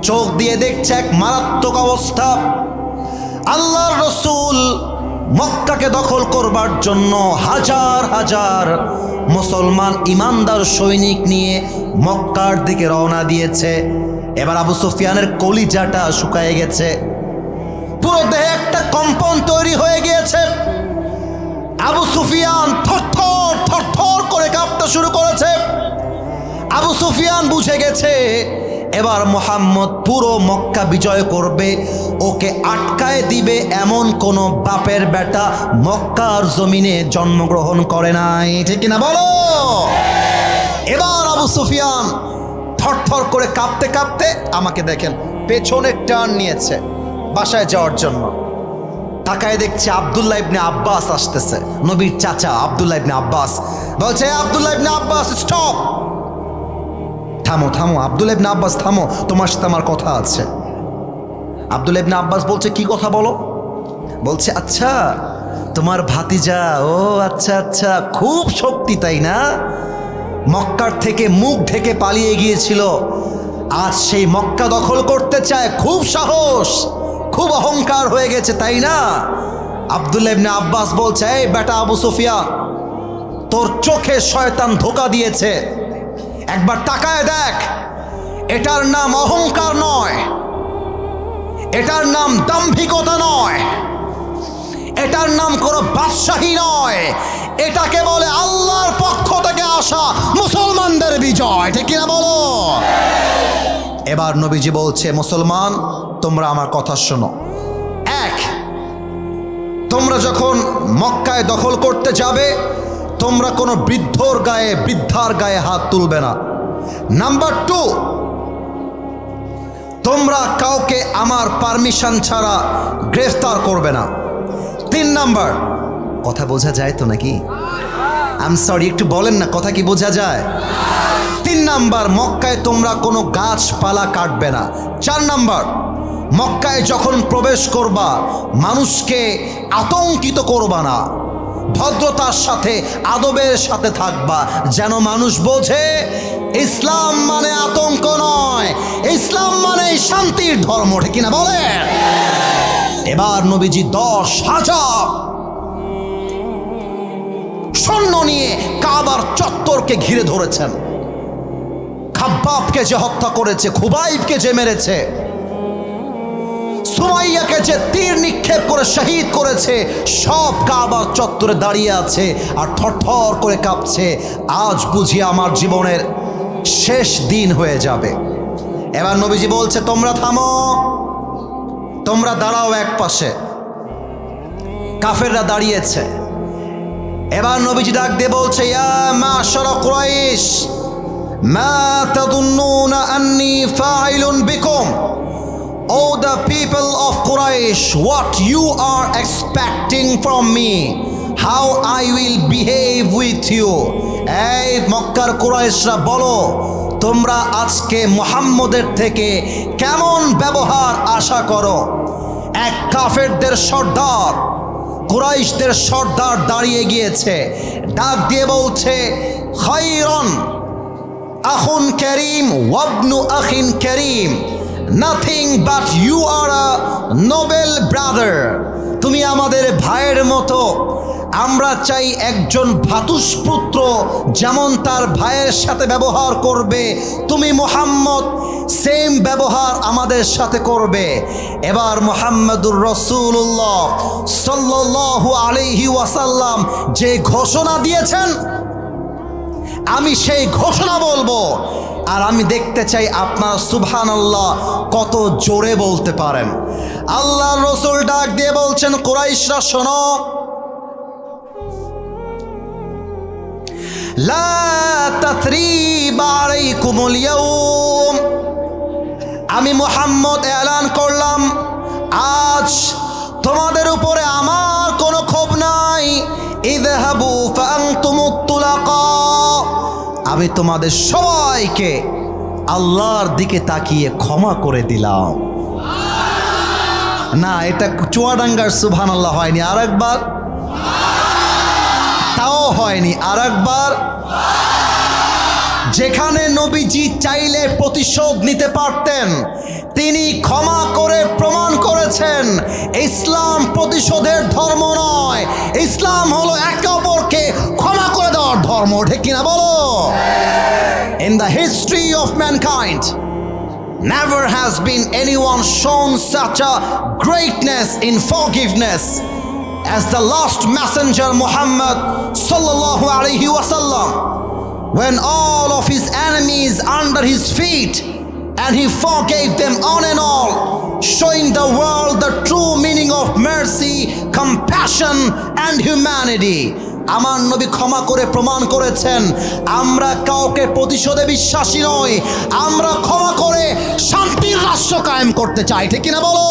চোখ দিয়ে দেখছে এক মারাত্মক অবস্থা। আল্লাহর রসুল মক্কাকে দখল করবার জন্য হাজার হাজার মুসলমান ইমানদার সৈনিক নিয়ে মক্কার দিকে রওনা দিয়েছে। এবার আবু সুফিয়ানের কলিজাটা শুকায় গেছে, পুরো দেহে একটা কম্পন তৈরি হয়ে গিয়েছে। আবু সুফিয়ান থরথর থরথর করে কাঁপতে শুরু করেছে। আবু সুফিয়ান বুঝে গেছে এবার মুহাম্মদ পুরো মক্কা বিজয় করবে, ওকে আটকায় দিবে এমন কোন বাপের বেটা মক্কার জমিনে জন্মগ্রহণ করে নাই, ঠিক কিনা বলো? এবার আবু সুফিয়ান থরথর করে কাঁপতে কাঁপতে, আমাকে দেখেন, পেছনে টার্ন নিয়েছে বাসায় যাওয়ার জন্য। তাকায় দেখছে আব্দুল্লাহ ইবনে আব্বাস আসতেছে, নবীর চাচা আব্দুল্লাহ ইবনে আব্বাস। বলছে, আব্দুল্লাহ ইবনে আব্বাস স্টপ, থামো থামো আব্দুল্লাহ ইবনে আব্বাস থামো, তোমার সাথে আমার কথা আছে। আব্দুল্লাহ ইবনে আব্বাস বলছে, কি কথা বলো? বলছে, আচ্ছা তোমার ভাতিজা, ও আচ্ছা আচ্ছা, খুব শক্তি তাই না? মক্কার থেকে মুখ ঢেকে পালিয়ে গিয়েছিল, আজ সেই মক্কা দখল করতে চায়, খুব সাহস, খুব অহংকার হয়ে গেছে তাই না? আব্দুল্লাহ ইবনে আব্বাস বলছে, এই বেটা আবু সুফিয়ান, তোর চোখে শয়তান ধোঁকা দিয়েছে, একবার তাকায় দেখ, এটার নাম অহংকার নয়, এটার নাম দাম্ভিকতা নয়, এটার নাম কোনো বাদশাহী নয়, এটাকে বলে আল্লাহর পক্ষ থেকে আসা মুসলমানদের বিজয়, ঠিক কিনা বলো? এবার নবীজি বলছে, মুসলমান তোমরা আমার কথা শোনো। এক, তোমরা যখন মক্কায় দখল করতে যাবে, তোমরা কোনো বৃদ্ধর গায়ে, বৃদ্ধার গায়ে হাত তুলবে না। নাম্বার টু, তোমরা কাউকে আমার পারমিশন ছাড়া গ্রেফতার করবে না। 3 নাম্বার, কথা বোঝা যায় তো নাকি? আই এম সরি, একটু বলেন না, কথা কি বোঝা যায়? 3 নাম্বার, মক্কায় তোমরা কোনো গাছপালা কাটবে না। 4 নাম্বার, মক্কায় যখন প্রবেশ করবা মানুষকে আতঙ্কিত করবা না, ভদ্রতার সাথে আদবের সাথে থাকবা, যেন মানুষ বোঝে ইসলাম মানে আতঙ্ক নয়, ইসলাম মানে শান্তির ধর্ম, ঠিক কিনা বলেন? এবার নবীজি 10,000 সৈন্য নিয়ে কাবার চত্বরকে ঘিরে ধরেছেন। খাব্বাবকে যে হত্যা করেছে, খুবাইবকে যে মেরেছে, সুমাইয়াকে যে তীর নিক্ষেপ করে শহীদ করেছে, সব কাবার চত্বরে দাঁড়িয়ে আছে আর থরথর করে কাঁপছে, আজ বুঝি আমার জীবনের শেষ দিন হয়ে যাবে। এবার নবীজি বলছে, তোমরা থামো, তোমরা দাঁড়াও এক পাশে। কাফেররা দাঁড়িয়েছে। এবার নবীজি ডাক দিয়ে বলছে, ইয়া মাশারা কুরাইশ, মা তাদুন্নুনা আন্নী ফাইলুন বিকুম, O the people of Quraysh, what you are expecting from me, how I will behave with you. এই মক্কার কুরাইশরা বলো, তোমরা আজকে মুহাম্মদের থেকে কেমন ব্যবহার আশা করো? এক কাফেরদের সর্দার, কুরাইশদের সর্দার দাঁড়িয়ে গিয়েছে, ডাক দিয়ে বলছে, খায়রান আখুন কারীম ওয়াবনু আখিন কারীম, nothing but you are a noble brother. তুমি আমাদের ভাইয়ের মতো, আমরা চাই একজন ভ্রাতুষ্পুত্র যেমন তার ভাইয়ের সাথে ব্যবহার করবে, তুমি মুহাম্মদ সেম ব্যবহার আমাদের সাথে করবে। এবার মুহাম্মদুর রাসূলুল্লাহ সাল্লাল্লাহু আলাইহি ওয়াসাল্লাম যে ঘোষণা দিয়েছেন, আমি সেই ঘোষণা বলবো, আর আমি দেখতে চাই আপনারা সুবহানাল্লাহ কত জোরে বলতে পারেন। আল্লাহর রাসূল ডাক দিয়ে বলছেন, কুরাইশরা শোনো, লা তাথরিবা আলাইকুমুল ইয়াউম, আমি মুহাম্মদ এলান করলাম, আজ তোমাদের উপরে আমার কোনো ক্ষোভ নাই। ইযহাবু ফাআনতুমুত তুলাকা, আমি তোমাদের সবাইকে আল্লাহর দিকে তাকিয়ে ক্ষমা করে দিলাম। না, এটা চুয়াডাঙ্গার সুবহানাল্লাহ হয়নি, আরেকবার, তাও হয়নি, আরেকবার। যেখানে নবীজি চাইলে প্রতিশোধ নিতে পারতেন, তিনি ক্ষমা করে প্রমাণ করেছেন ইসলাম প্রতিশোধের ধর্ম নয়, ইসলাম হলো একে অপরকে ক্ষমা করে দেওয়ার ধর্ম, ঠিক কিনা বলো? In the history of mankind, never has been anyone shown such a greatness in forgiveness as the last messenger Muhammad sallallahu alaihi wasallam, when all of his enemies under his feet, and he forgave them on and all, showing the world the true meaning of mercy, compassion and humanity. আমার নবী ক্ষমা করে প্রমাণ করেছেন আমরা কাউকে প্রতিশোধে বিশ্বাসী নই, আমরা ক্ষমা করে শান্তির রাষ্ট্র কায়েম করতে চাই, ঠিক কিনা বলো?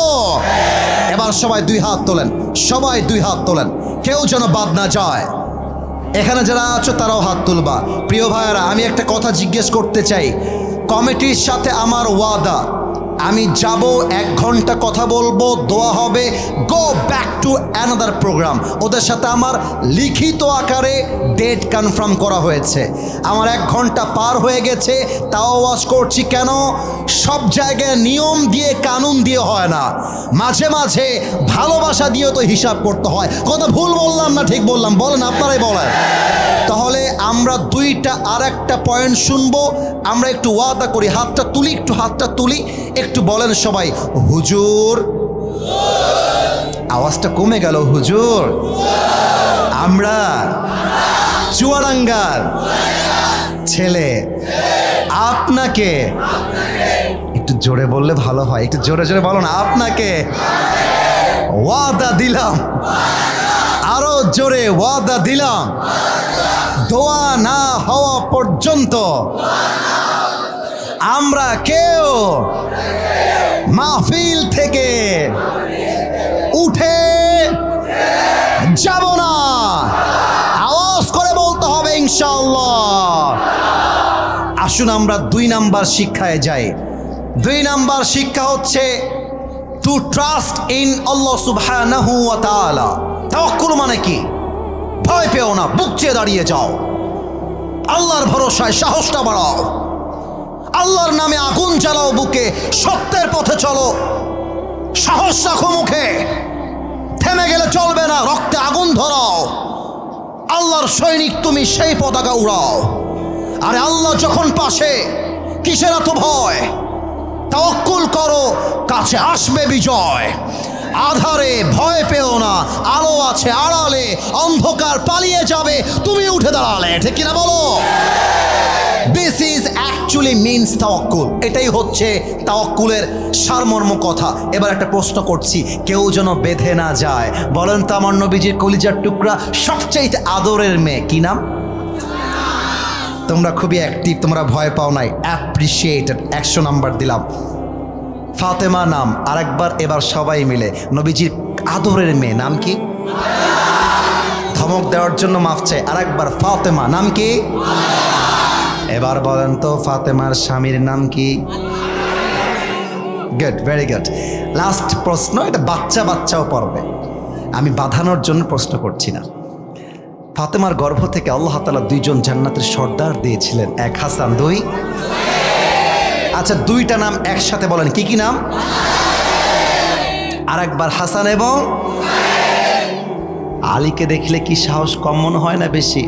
এবার সবাই দুই হাত তোলেন, সবাই দুই হাত তোলেন, কেউ যেন বাদ না যায়। এখানে যারা আছো তারাও হাত তুলবা। প্রিয় ভাইয়েরা, আমি একটা কথা জিজ্ঞেস করতে চাই। কমিটির সাথে আমার ওয়াদা, আমি যাব, 1 ঘন্টা কথা বলবো, দোয়া হবে, go back to another programme. ওদের সাথে আমার লিখিত আকারে ডেট কনফার্ম করা হয়েছে। আমার 1 ঘন্টা পার হয়ে গেছে, তাও ওয়াজ করছি কেন? সব জায়গায় নিয়ম দিয়ে কানুন দিয়ে হয় না, মাঝে মাঝে ভালোবাসা দিয়েও তো হিসাব করতে হয়। কথা ভুল বললাম না ঠিক বললাম? বলেন, আপনারাই বলেন। তাহলে আমরা দুইটা আর একটা পয়েন্ট শুনবো। আমরা একটু ওয়াদা করি, হাতটা তুলি, একটু হাতটা তুলি, একটু বলেন সবাই হুজুর। আওয়াজটা কমে গেল, হুজুর। আমরা চুয়াডাঙ্গার ছেলে আপনাকে, একটু জোরে বললে ভালো হয়, একটু জোরে জোরে বলো না। আপনাকে ওয়াদা দিলাম, আরো জোরে ওয়াদা দিলাম, দোয়া না হওয়া পর্যন্ত আমরা কেউ মাহফিল থেকে উঠে যাব না। আওয়াজ করে বলতে হবে ইনশাআল্লাহ। আসুন আমরা 2 নাম্বার শিক্ষায় যাই। 2 নাম্বার শিক্ষা হচ্ছে টু ট্রাস্ট ইন আল্লাহ সুবহানাহু ওয়া তাআলা। তাওয়াক্কুল মানে কি? ভয় পেও না, বুক চেয়ে দাঁড়িয়ে যাও, আল্লাহর ভরসায় সাহসটা বাড়াও, আল্লাহর নামে আগুন জ্বালাও বুকে, সত্যের পথে চলো, সাহস রাখো মুখে, থেমে গেলে চলবে না, রক্তে আগুন ধরাও, আল্লাহর সৈনিক তুমি, সেই পতাকা উড়াও। আরে আল্লাহ যখন পাশে, কিসের এত ভয়? তাওয়াক্কুল করো, কাছে আসবে বিজয়। আধারে ভয় পেও না, আলো আছে আড়ালে, অন্ধকার পালিয়ে যাবে তুমি উঠে দাঁড়ালে, ঠিক কিনা বলো? দিস ইজ অ্যাকচুয়ালি মিনস তাওয়াক্কুল। এটাই হচ্ছে তাওয়াক্কুলের সারমর্ম কথা। এবার একটা প্রশ্ন করছি, কেউ যেন বেঁধে না যায়। বলেন তো আমার নবীজির কলিজার টুকরা সবচেয়ে আদরের মেয়ে কি নাম? তোমরা খুবই অ্যাক্টিভ, তোমরা ভয় পাও নাই, অ্যাপ্রিসিয়েটেড, 100 নাম্বার দিলাম। ফাতেমা নাম। আরেকবার, এবার সবাই মিলে, নবীজির আদরের মেয়ে নাম কি? ধমক দেওয়ার জন্য মাফ চাই। আরেকবার, ফাতেমা নাম কি? এবার বলেন তো ফাতেমার স্বামীর নাম কি? Good, very good. লাস্ট প্রশ্ন, এটা বাচ্চাও পারবে, আমি বাঁধানোর জন্য প্রশ্ন করছি না। ফাতেমার গর্ভ থেকে আল্লাহ তাআলা 2 জন জান্নাতের সর্দার দিয়েছিলেন, 1 হাসান, 2। আচ্ছা, 2টা নাম একসাথে বলেন, কি কি নাম? আর একবার, হাসান এবং আলীকে দেখলে কি সাহস কম মনে হয় না বেশি?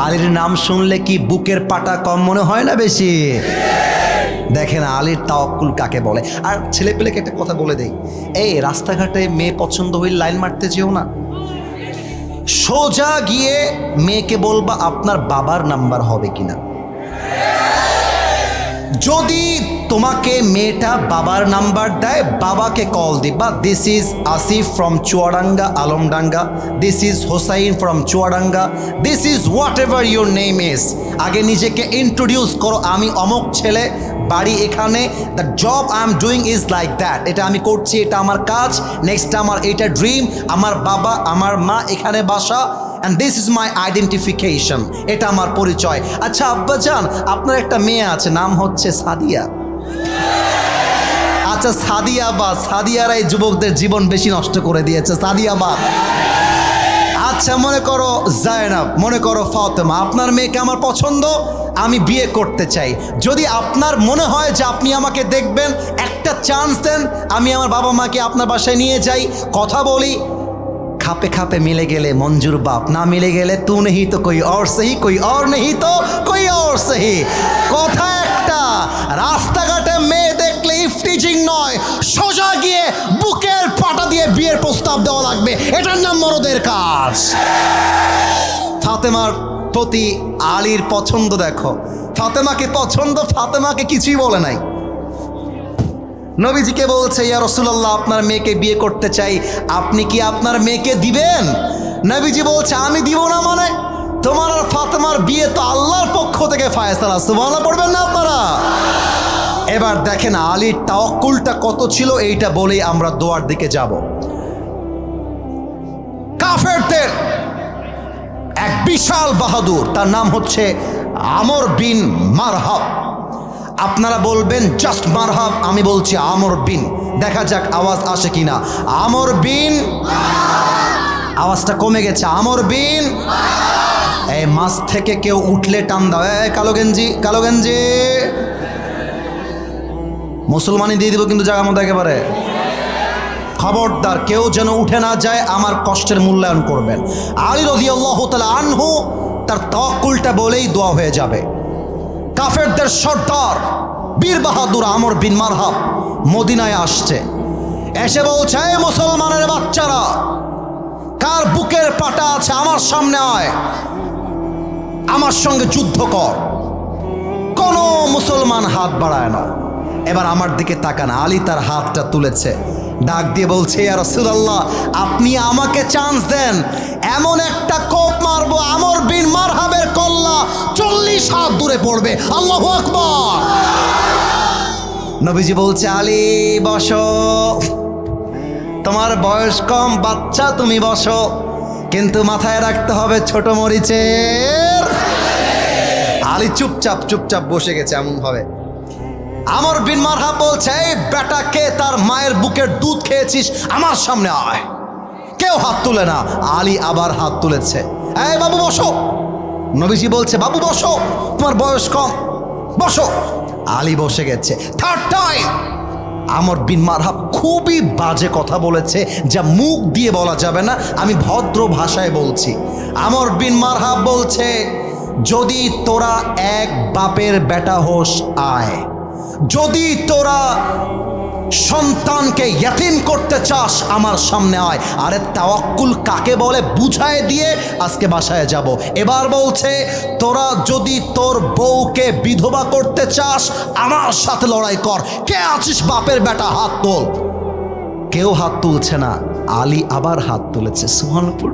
আলীর নাম শুনলে কি বুকের পাটা কম মনে হয় না বেশি? দেখেন আলীর তাওয়াক্কুল কাকে বলে। আর ছেলে পেলেকে একটা কথা বলে দেই, এই রাস্তাঘাটে মেয়ে পছন্দ হইলে লাইন মারতে যেও না, সোজা গিয়ে মেয়েকে বলবা আপনার বাবার নাম্বার হবে কিনা। যদি তোমাকে মেয়েটা বাবার নাম্বার দেয়, বাবাকে কল দিবা, this is Asif from Chuadanga Alamdanga, this is Hossain from Chuadanga, this is what ever your name is. আগে নিজেকে ইন্ট্রোডিউস করো, আমি অমুক ছেলে, বাড়ি এখানে, the job I am doing is like that, এটা আমি করছি, এটা আমার কাজ, নেক্সট আমার এটা ড্রিম, আমার বাবা আমার মা এখানে বাসা, and this is my identification, এটা আমার পরিচয়। আচ্ছা আব্বাজান, আপনার একটা মেয়ে আছে, নাম হচ্ছে সাদিয়া। আচ্ছা সাদিয়ারাই যুবকদের জীবন বেশি নষ্ট করে দিয়েছে, সাদিয়াবাদ। আচ্ছা মনে করো জায়নাব, মনে করো ফাতেমা, আপনার মেয়েকে আমার পছন্দ, আমি বিয়ে করতে চাই। যদি আপনার মনে হয় যে আপনি আমাকে দেখবেন, একটা চান্স দেন, আমি আমার বাবা মাকে আপনার বাসায় নিয়ে যাই, কথা বলি, খাপে খাপে মিলে গেলে মঞ্জুর বাপ, না মিলে গেলে তু নেহি তো কোই और सही, कोई और नहीं तो कोई और सही। কথা একটা, রাস্তাঘাটে মেয়ে দেখলে ইফতি স্টেজিং নয়, সোজা গিয়ে বুকের পাটা দিয়ে বিয়ের প্রস্তাব দেওয়া লাগবে। এটার নাম মরদের কাজ। ফাতেমার প্রতি আলীর পছন্দ দেখো, ফাতেমাকে পছন্দ, ফাতেমাকে কিছুই বলে নাই। নবীজিকে বলছে, ইয়া রাসূলুল্লাহ, আপনার মেয়েকে বিয়ে করতে চাই, আপনি কি আপনার মেয়েকে দিবেন? নবীজি বলছে, আমি দিব না মানে? তোমার আর ফাতেমার বিয়ে তো আল্লাহর পক্ষ থেকে ফায়সালা। সুবহানাল্লাহ পড়বেন না আপনারা? এবার দেখেন আলীর তাওয়াক্কুলটা কত ছিল, এইটা বলেই আমরা দোয়ার দিকে যাব। কাফেরদের এক বিশাল বাহাদুর, তার নাম হচ্ছে আমর বিন মারহাব। আপনারা বলবেন জাস্ট মারহাব, আমি বলছি আমর বিন। দেখা যাক আওয়াজ আসে কিনা। আমর বিন, আওয়াজটা কমে গেছে। আমর বিন, এই মাছ থেকে কেউ উঠলে টান দাও। কালো গেঞ্জি, কালো গেঞ্জি, মুসলমানি দিয়ে দিব কিন্তু জায়গা মতো একেবারে। খবরদার কেউ যেন উঠে না যায়, আমার কষ্টের মূল্যায়ন করবেন। আলী রাদিয়াল্লাহু তাআলা আনহু তার তাওয়াক্কুলটা বলেই দোয়া হয়ে যাবে। কাফেরদের সর্দার বীর বাহাদুর আমর বিন মারহাব মদিনায় আসছে, এসে বলছে, এই মুসলমানের বাচ্চারা, কার বুকের পাটা আছে আমার সামনে আয়, আমার সঙ্গে যুদ্ধ কর। কোনো মুসলমান হাত বাড়ায় না। এবার আমার দিকে তাকান, আলী তার হাতটা তুলেছে, ডাক দিয়ে বলছে, ইয়া রাসূলুল্লাহ, আপনি আমাকে চান্স দেন, এমন একটা কোপ মারবো আমর বিন মারহাবের কল্লা 40 হাত দূরে পড়বে। আল্লাহু আকবার। নবীজি বলছে, আলী বসো, তোমার বয়স কম, বাচ্চা, তুমি বসো, কিন্তু মাথায় রাখতে হবে ছোট মরিচের। আলী চুপচাপ চুপচাপ বসে গেছে এমন ভাবে। আমর বিন মারহাব বলছে, এই বেটাকে তার মায়ের বুকের দুধ খেয়েছিস, আমার সামনে আয়। কেউ হাত তুলে না। আলী আবার হাত তুলেছে, এই বাবু বসো। নবীজি বলছে, বাবু বসো, তোমার বয়স কম, বসো। আলী বসে গেছে। থার্ড টাইম আমর বিন মারহাব খুবই বাজে কথা বলেছে, যা মুখ দিয়ে বলা যাবে না, আমি ভদ্র ভাষায় বলছি। আমর বিন মারহাব বলছে, যদি তোরা এক বাপের বেটা হোস আয়, যদি তোরা সন্তানকে ইয়াতিম করতে চাস আমার সামনে আয়। আরে তাওয়াক্কুল কাকে বলে বুঝায় দিয়ে আজকে বাসায় যাব। এবার বলছে, তোরা যদি তোর বউকে বিধবা করতে চাস আমার সাথে লড়াই কর। কে আছিস বাপের বেটা, হাত তোল। কেউ হাত তুলছে না। আলী আবার হাত তুলেছে। সুবহানাল্লাহ।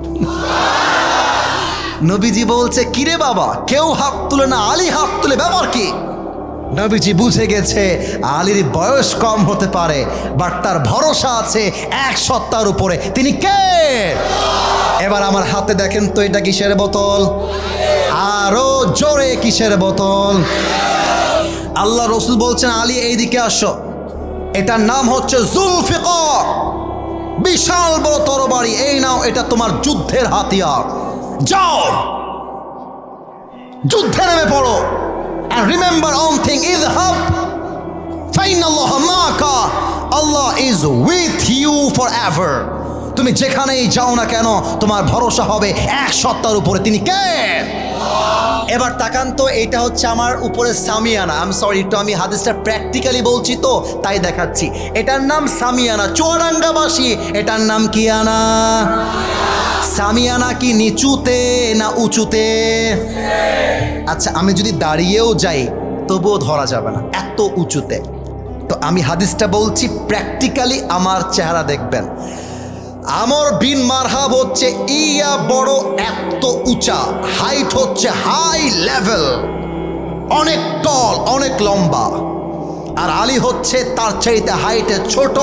নবীজি বলছে, কিরে বাবা, কেউ হাত তুলে না, আলী হাত তুলে, ব্যাপার কি? নবীজি বুঝে গেছে আলীর বয়স কম হতে পারে, বাট তার ভরসা আছে এক সত্তার উপরে। তিনি কে? এবার আমার হাতে দেখেন তো, এটা কিসের বোতল? আরো জোরে, কিসের বোতল? আল্লাহ রসুল বলছেন, আলী এইদিকে আসো। এটার নাম হচ্ছে জুলফিকার, বিশাল বড় তরবারি। এই নাও, এটা তোমার যুদ্ধের হাতিয়ার। যাও, যুদ্ধে নেমে পড়ো। And remember one thing, idhab fa inna Allaha ma'aka, Allah is with you forever. তুমি যেখানেই যাও না কেন তোমার ভরসা হবে এক সত্তার উপরে। তিনি কে? এবার তাকান তো, এটা হচ্ছে আমার উপরে সামিয়ানা। আই এম সরি, একটু আমি হাদিসটা প্র্যাকটিক্যালি বলছি তো তাই দেখাচ্ছি। এটার নাম সামিয়ানা। চুয়াডাঙ্গাবাসী, এটার নাম কি আনা? সামিয়ানা কি নিচুতে না উঁচুতে? আচ্ছা, আমি যদি দাঁড়িয়েও যাই তবুও ধরা যাবে না, এত উঁচুতে। তো আমি হাদিসটা বলছি প্র্যাকটিক্যালি, আমার চেহারা দেখবেন। আমর বিন মারহাব হচ্ছে ইয়া বড়, এত উঁচা, হাইট হচ্ছে হাই লেভেল, অনেক টল, অনেক লম্বা। আর আলী হচ্ছে তার চাইতে হাইটে ছোট,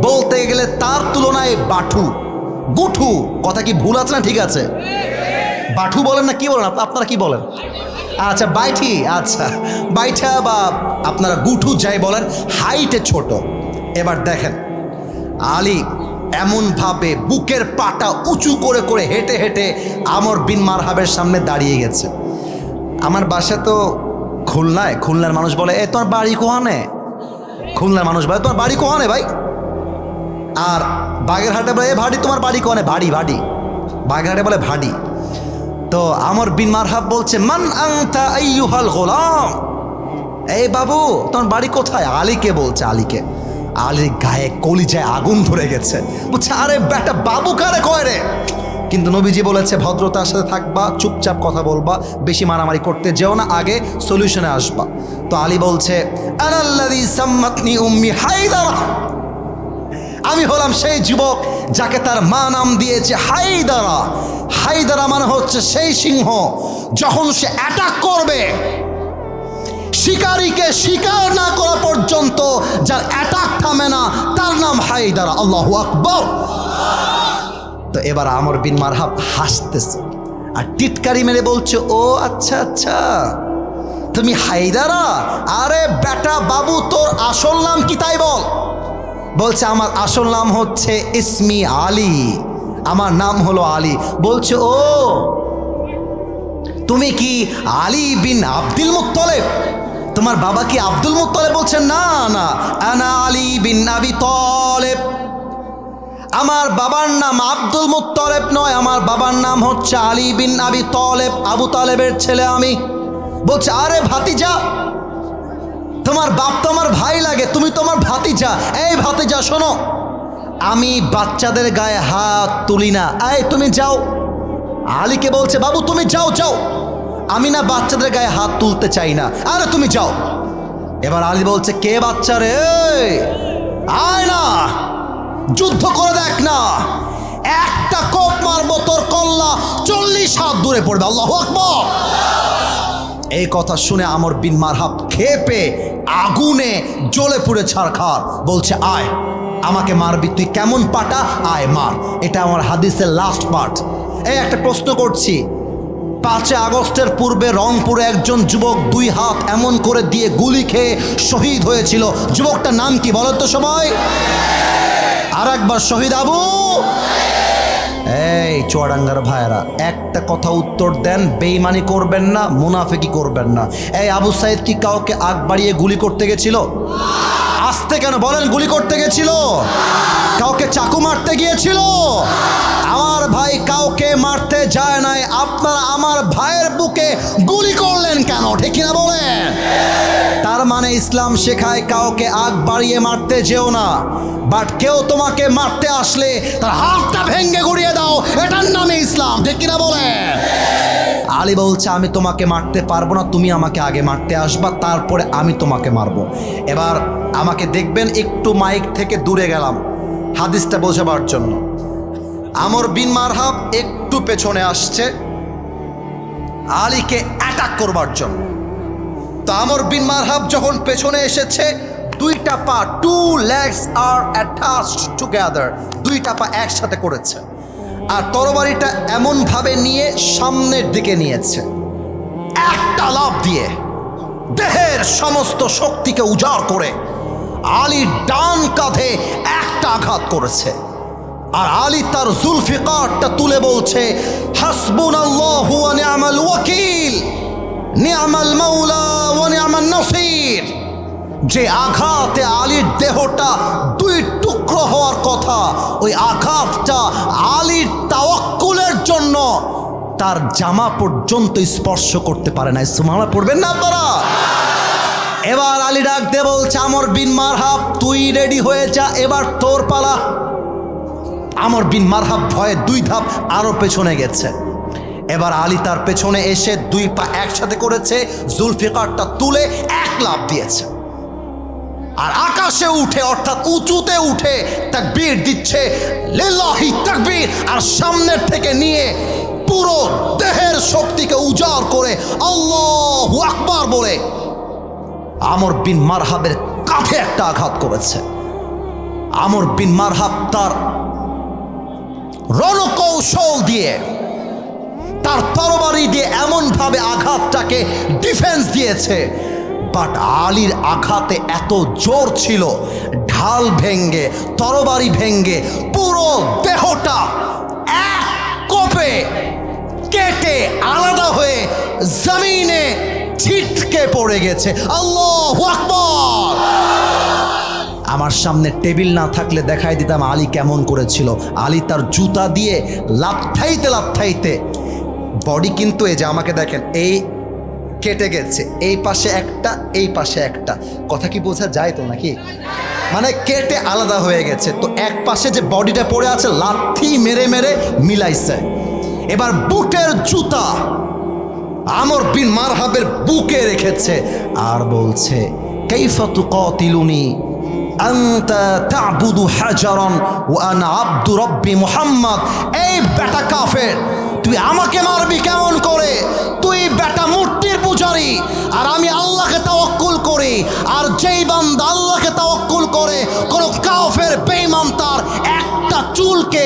বলতে গেলে তার তুলনায় বাঠু, গুঠু। কথা কি ভুল আছে না ঠিক আছে? বাঠু বলেন না কি বলেন আপনারা, কি বলেন? আচ্ছা বাইঠি, আচ্ছা বাইঠা বা আপনারা গুঠু যাই বলেন, হাইটে ছোট। এবার দেখেন আলী এমনভাবে বুকের পাটা উঁচু করে করে হেঁটে হেঁটে আমর বিন মারহাবের সামনে দাঁড়িয়ে গেছে। আমার বাসা তো খুলনায়, খুলনার মানুষ বলে, এ তোমার বাড়ি কোহানে? খুলনার মানুষ বলে, তোমার বাড়ি কোহানে ভাই? আর বাগেরহাটে বলে, এ ভাড়ি, তোমার বাড়ি কোহানে? ভাড়ি, ভাড়ি। বাগেরহাটে বলে ভাড়ি। তো আমর বিন মারহাব বলছে, মান আনতা আইয়ুহাল গোলাম, এই বাবু তোমার বাড়ি কোথায়? আলীকে বলছে, আলীকে। আলীর গায়ে কলিজায় আগুন ধরে গেছে, বলছে আরে বেটা বাবু কারে কয় রে। কিন্তু নবীজি বলেছে ভদ্রতার সাথে থাকবা, চুপচাপ কথা বলবা, বেশি মারামারি করতে যেও না, আগে সলিউশনে আসবা। তো আলী বলছে আনাল্লাযী সাম্মাতনি উম্মি হায়দারা, আমি হলাম সেই যুবক যাকে তার মা নাম দিয়েছে হায়দারা। হায়দারা মানে হচ্ছে সেই সিংহ, যখন সে অ্যাটাক করবে শিকারীকে শিকার না করা পর্যন্ত যার অ্যাটাক থামে না, তার নাম হায়দারা। আল্লাহু আকবার। তো এবার আমর বিন মারহাব হাসতেছে আর টিটকারি মেরে বলছে ও আচ্ছা আচ্ছা তুমি হায়দারা, আরে বেটা বাবু তোর আসল নাম কি তাই বল। বলছে আমার আসল নাম হচ্ছে ইসমি আলী, আমার নাম হলো আলী। বলছে ও তুমি কি আলী বিন আব্দুল মুত্তালিব, তোমার বাবা কি আব্দুল মুত্তালিব? বলছে না না, আনা আলী বিন আবি তালেব, আমার বাবার নাম আব্দুল মুত্তালিব নয়, আমার বাবার নাম হচ্ছে আলী বিন আবি তালেব, আবু তালেবের ছেলে আমি। বলছে আরে ভাতিজা, তোমার বাপ তো আমার ভাই লাগে, তুমি তোমার ভাতিজা। এই ভাতিজা শোনো, আমি বাচ্চাদের গায়ে হাত তুলি না, এই তুমি যাও। আলীকে বলছে বাবু তুমি যাও যাও, আমি না বাচ্চাদের গায়ে হাত তুলতে চাই না, আরে তুমি যাও। এবার আলী বলছে কে বাচ্চা রে, আয় না যুদ্ধ করে দেখ না, একটা কোপ মারবো তোর কল্লা 40 হাত দূরে পড়বে। আল্লাহু আকবার। এই কথা শুনে আমর বিন মারহাব খেপে আগুনে জ্বলে পুড়ে ছারখার। বলছে আয় আমাকে মারবি, তুই কেমন পাটা, আয় মার। এটা আমার হাদিসের লাস্ট পার্ট। এই একটা প্রশ্ন করছি, 5 আগস্টের পূর্বে রংপুরে একজন যুবক 2 হাত এমন করে দিয়ে গুলি খেয়ে শহীদ হয়েছিল, যুবকটার নাম কি বলো তো সবাই? আর একবার শহীদ আবু। এই চুয়াডাঙ্গার ভাইয়েরা একটা কথা উত্তর দেন, বেঈমানি করবেন না, মুনাফিকি করবেন না। এই আবু সাইদ কি কাউকে আগ বাড়িয়ে গুলি করতে গেছিল? আসতে কেন বলেন, গুলি করতে গেছিল? কাউকে চাকু মারতে গিয়েছিল? আমার ভাই কাউকে মারতে যায় নাই, আপনারা আমার ভাইয়ের বুকে গুলি করলেন কেন, ঠিক না বলেন? তার মানে ইসলাম শেখায় কাউকে আগ বাড়িয়ে মারতে যেও না, বাট কেউ তোমাকে মারতে আসলে তার হাতটা ভেঙে গুড়িয়ে দাও, এটার নামে ইসলাম, ঠিক কিনা বলেন? আলী বলছে আমি তোমাকে মারতে পারবো না, তুমি আমাকে আগে মারতে আসবা, তারপরে আমি তোমাকে মারবো। এবার আমাকে দেখবেন একটু মাইক থেকে দূরে গেলাম হাদিসটা বোঝাবার জন্য। আমর বিন মারহাব একটু পেছনে আসছে আলীকে অ্যাটাক করবার জন্য। তো আমর বিন মারহাব যখন পেছনে এসেছে, 2টা পা, 2 legs are attached together, 2টা পা একসাথে করেছে আর তরবারিটা এমনভাবে নিয়ে সামনের দিকে নিয়েছে, একটা লাফ দিয়ে দেহের সমস্ত শক্তিকে উজাড় করে আলীর ডান কাঁধে একটা আঘাত করেছে। আর আলী তার জুলফিকারটা তুলে বলছে হাসবুনাল্লাহু ওয়া নি'মাল ওয়াকিল, নি'মাল মাওলা ওয়া নি'মান নাসির। যে আঘাতে আলীর দেহটা 2 টুকরো হওয়ার কথা, ওই আঘাতটা আলীর তাওয়াক্কুলের জন্য তার জামা পর্যন্ত স্পর্শ করতে পারে না। সুবহানাল্লাহ পড়বেন না আপনারা? এবার আলী ডাক দিয়ে বলছে আমর বিন মারহাব তুই রেডি হয়ে যা, এবার তোর পালা। আমর বিন মারহাব ভয়ে 2 ধাপ আরো পেছনে গেছে। এবার আলী তার পেছনে এসে 2 পা একসাথে করেছে, জুলফিকারটা তুলে 1 লাফ দিয়েছে আর আকাশে উঠে অর্থাৎ উঁচুতে উঠে তাকবীর দিচ্ছে, লিল্লাহি তাকবীর। আর সামনের থেকে নিয়ে পুরো দেহের শক্তিকে উজাড় করে আল্লাহু আকবার বলে আমর বিন মারহাবের কাঁধে একটা আঘাত করেছে। আমর বিন মারহাব তার রণকৌশল দিয়ে, তার তরবারি দিয়ে এমনভাবে আঘাতটাকে ডিফেন্স দিয়েছে, বাট আলীর আঘাতে এত জোর ছিল, ঢাল ভেঙ্গে তরবারি ভেঙ্গে পুরো দেহটা এক কোপে কেটে আলাদা হয়ে জমিনে ছিটকে পড়ে গেছে। আল্লাহু আকবার। আমার সামনে টেবিল না থাকলে দেখাই দিতাম আলী কেমন করেছিল। আলী তার জুতা দিয়ে লাফাইতে লাফাইতে বডি কিন্তু এই যে আমাকে দেখেন এই কেটে গেছে, এই পাশে একটা এই পাশে একটা, কথা কি বোঝা যায় তো নাকি? মানে কেটে আলাদা হয়ে গেছে। তো এক পাশে যে বডিটা পড়ে আছে লাথি মেরে মেরে মিলাইছে। এবার বুটের জুতা আমর বিন মারহাবের বুকে রেখেছে আর বলছে কাইফা তুকাতিলুনি আনতা তা'বুদু হাজারান ওয়া আনা আবদু রাব্বি মুহাম্মদ। এই বেটা কাফের, তুই আমাকে মারবি কেমন করে? তুই বেটা মূর্তির পূজারি আর আমি আল্লাহকে তাওয়াক্কুল করি। আর যেই বান্দা আল্লাহকে তাওয়াক্কুল করে, কোন কাফের বেঈমান তার একটা চুলকে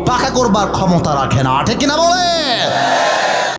বাঁকা করবার ক্ষমতা রাখে না। ঠিক কিনা বলে?